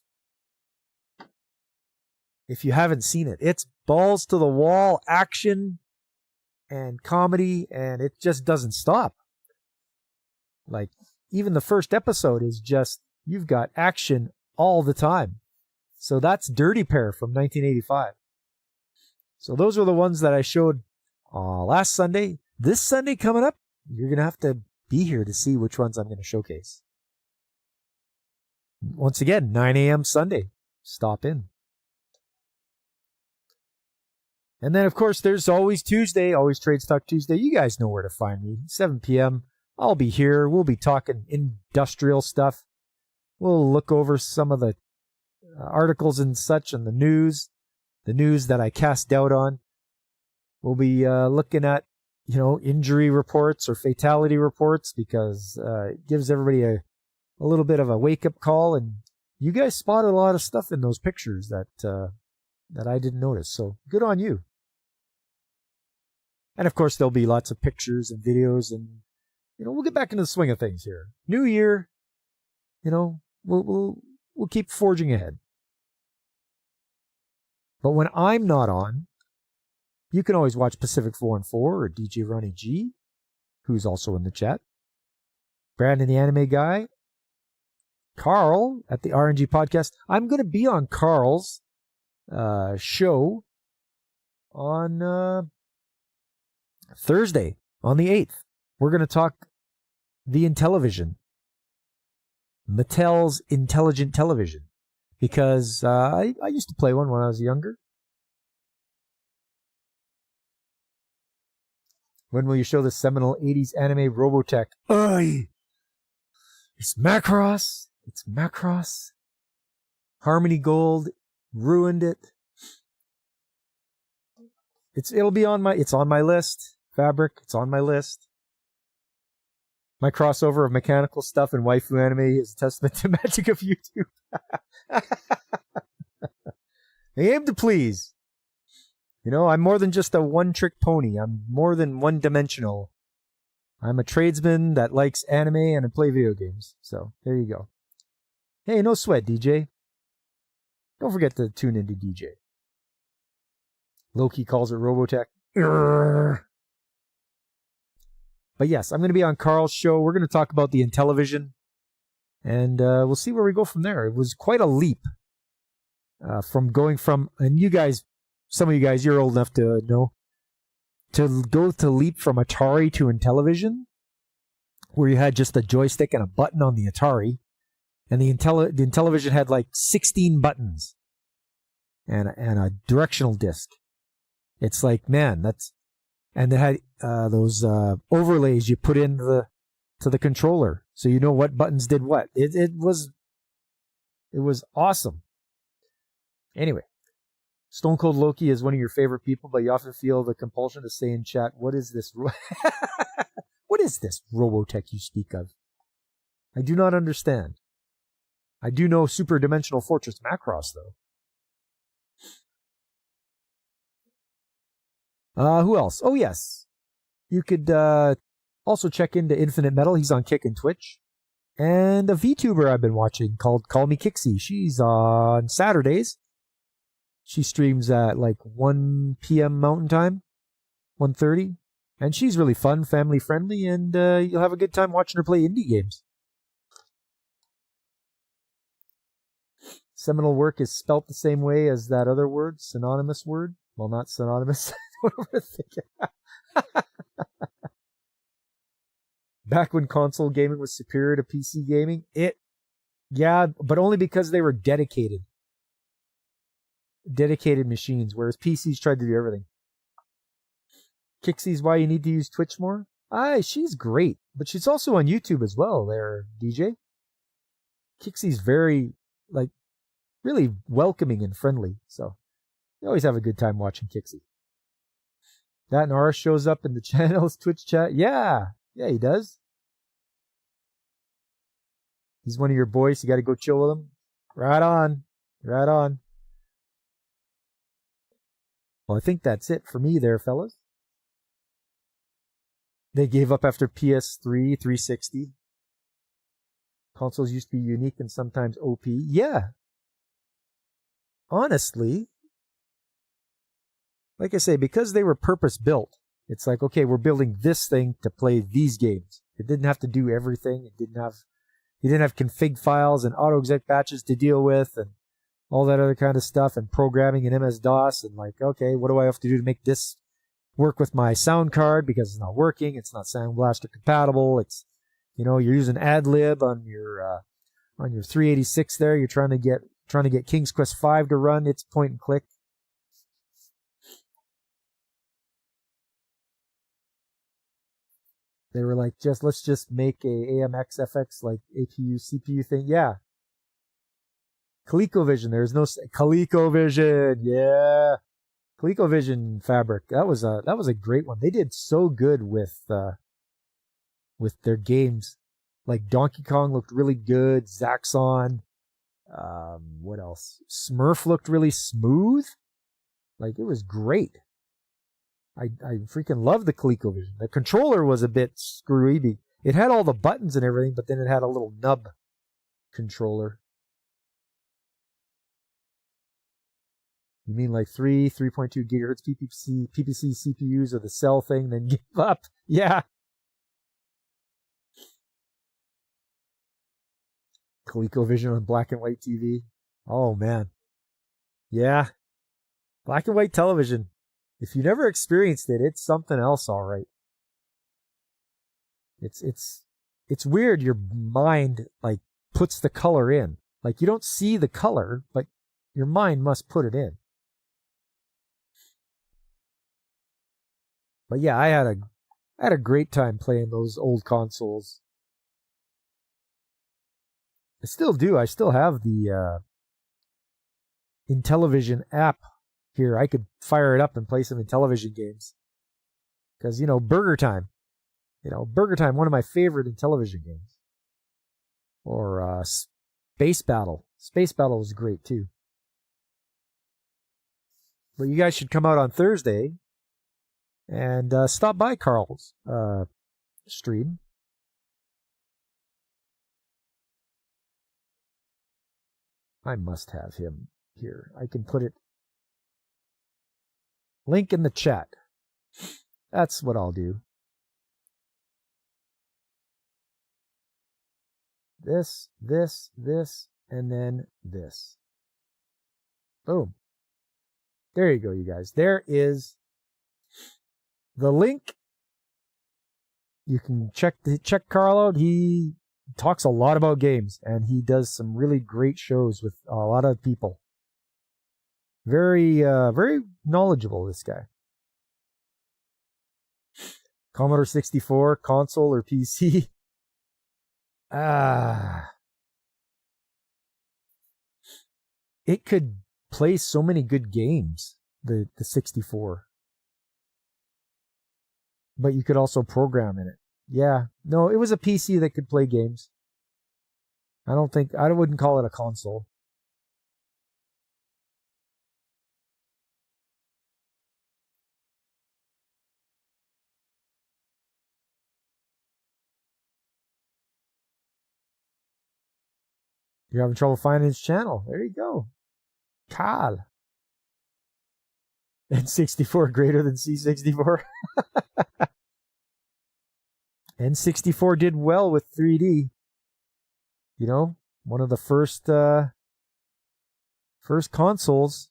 If you haven't seen it, it's balls to the wall action and comedy, and it just doesn't stop. Like, even the first episode is just you've got action all the time. So that's Dirty Pair from 1985. So those are the ones that I showed last Sunday. This Sunday coming up, you're going to have to be here to see which ones I'm going to showcase. Once again, 9 a.m. Sunday. Stop in. And then, of course, there's always Tuesday, always Trades Talk Tuesday. You guys know where to find me. 7 p.m. I'll be here. We'll be talking industrial stuff. We'll look over some of the articles and such on the news that I cast doubt on. We'll be looking at, injury reports or fatality reports because it gives everybody a little bit of a wake-up call. And you guys spotted a lot of stuff in those pictures that I didn't notice. So good on you. And of course, there'll be lots of pictures and videos, and we'll get back into the swing of things here. New year, we'll keep forging ahead. But when I'm not on, you can always watch Pacific 4-4 or DJ Ronnie G, who's also in the chat. Brandon the Anime Guy. Carl at the RNG Podcast. I'm going to be on Carl's show on Thursday, on the 8th. We're going to talk the Intellivision. Mattel's Intelligent Television. Because I used to play one when I was younger. When will you show the seminal 80s anime Robotech? Oy! It's Macross. It's Macross. Harmony Gold ruined it. It's on my list. Fabric, it's on my list. My crossover of mechanical stuff and waifu anime is a testament to magic of YouTube. They aim to please. I'm more than just a one-trick pony. I'm more than one-dimensional. I'm a tradesman that likes anime and I play video games. So, there you go. Hey, no sweat, DJ. Don't forget to tune into DJ. Loki calls it Robotech. Urgh. But yes, I'm going to be on Carl's show. We're going to talk about the Intellivision. And we'll see where we go from there. It was quite a leap from going from, and you guys, some of you guys, you're old enough to know, to go to leap from Atari to Intellivision, where you had just a joystick and a button on the Atari, and the Intellivision had like 16 buttons and a directional disc. It's like, man, and they had those overlays you put in to the controller, so you know what buttons did what. It was awesome. Anyway, Stone Cold Loki is one of your favorite people, but you often feel the compulsion to say in chat, "What is this? What is this Robotech you speak of? I do not understand." I do know Super Dimensional Fortress Macross, though. Who else? Oh, yes. You could also check into Infinite Metal. He's on Kick and Twitch. And a VTuber I've been watching called Call Me Kixie. She's on Saturdays. She streams at like 1 p.m. Mountain Time, 1:30. And she's really fun, family friendly, and you'll have a good time watching her play indie games. Seminal work is spelt the same way as that other word, synonymous word. Well, not synonymous. Back when console gaming was superior to PC gaming, but only because they were dedicated machines, whereas PCs tried to do everything. Kixie's why you need to use Twitch more. She's great, but she's also on YouTube as well. There, DJ. Kixie's very really welcoming and friendly, so you always have a good time watching Kixie. That Norris shows up in the channel's Twitch chat. Yeah, he does. He's one of your boys. You got to go chill with him. Right on. Well, I think that's it for me there, fellas. They gave up after PS3, 360. Consoles used to be unique and sometimes OP. Yeah. Honestly, like I say, because they were purpose-built, it's like, okay, we're building this thing to play these games. It didn't have to do everything. It didn't have, You didn't have config files and auto-exec batches to deal with and all that other kind of stuff and programming in MS-DOS and like, okay, what do I have to do to make this work with my sound card because it's not working. It's not Sound Blaster compatible. It's, you're using AdLib on your 386 there. You're trying to get King's Quest V to run. It's point and click. They were like, let's just make a AMX FX like APU CPU thing. Yeah. ColecoVision. There's no ColecoVision. Yeah. ColecoVision Fabric. That was a great one. They did so good with their games. Like Donkey Kong looked really good. Zaxxon. What else? Smurf looked really smooth. Like, it was great. I freaking love the ColecoVision. The controller was a bit screwy. It had all the buttons and everything, but then it had a little nub controller. You mean like 3.2 gigahertz PPC CPUs or the cell thing, then give up? Yeah. ColecoVision on black and white TV. Oh, man. Yeah. Black and white television. If you never experienced it, it's something else, all right. It's weird. Your mind like puts the color in. Like, you don't see the color, but your mind must put it in. But yeah, I had a great time playing those old consoles. I still do. I still have the Intellivision app here. I could fire it up and play some Intellivision games. Because, Burger Time. Burger Time, one of my favorite Intellivision games. Or Space Battle. Space Battle was great too. But you guys should come out on Thursday and stop by Carl's stream. I must have him here. I can put it. Link in the chat. That's what I'll do. This, and then this. Boom. There you go, you guys. There is the link. You can check Carl out. He talks a lot about games, and he does some really great shows with a lot of people. Very, very knowledgeable, this guy. Commodore 64, console or PC? It could play so many good games, the 64. But you could also program in it. Yeah. No, it was a PC that could play games. I wouldn't call it a console. You're having trouble finding his channel. There you go. Carl. N64 greater than C64. N64 did well with 3D. One of the first consoles.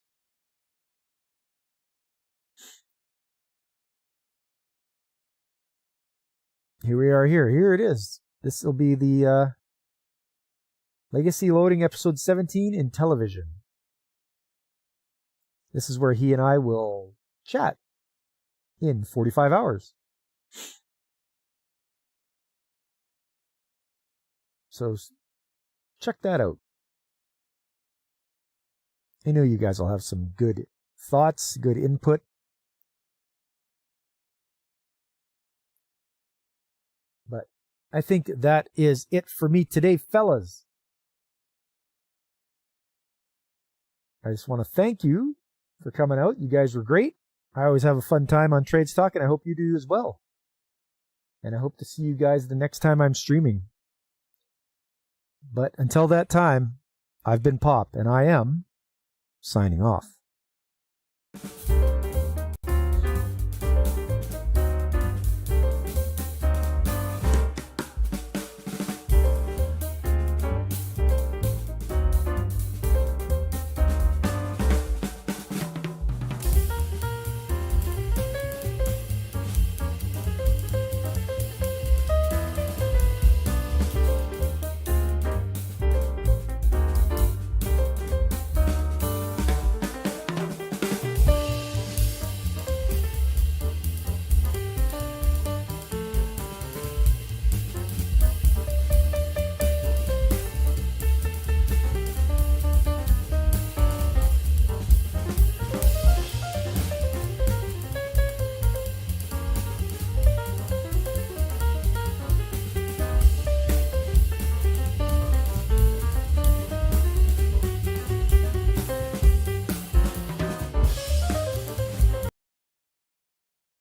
Here we are here. Here it is. This will be the Legacy Loading episode 17 Intellivision. This is where he and I will chat in 45 hours. So check that out. I know you guys will have some good thoughts, good input. But I think that is it for me today, fellas. I just want to thank you for coming out. You guys were great. I always have a fun time on Trades Talk, and I hope you do as well. And I hope to see you guys the next time I'm streaming. But until that time, I've been Pop, and I am signing off.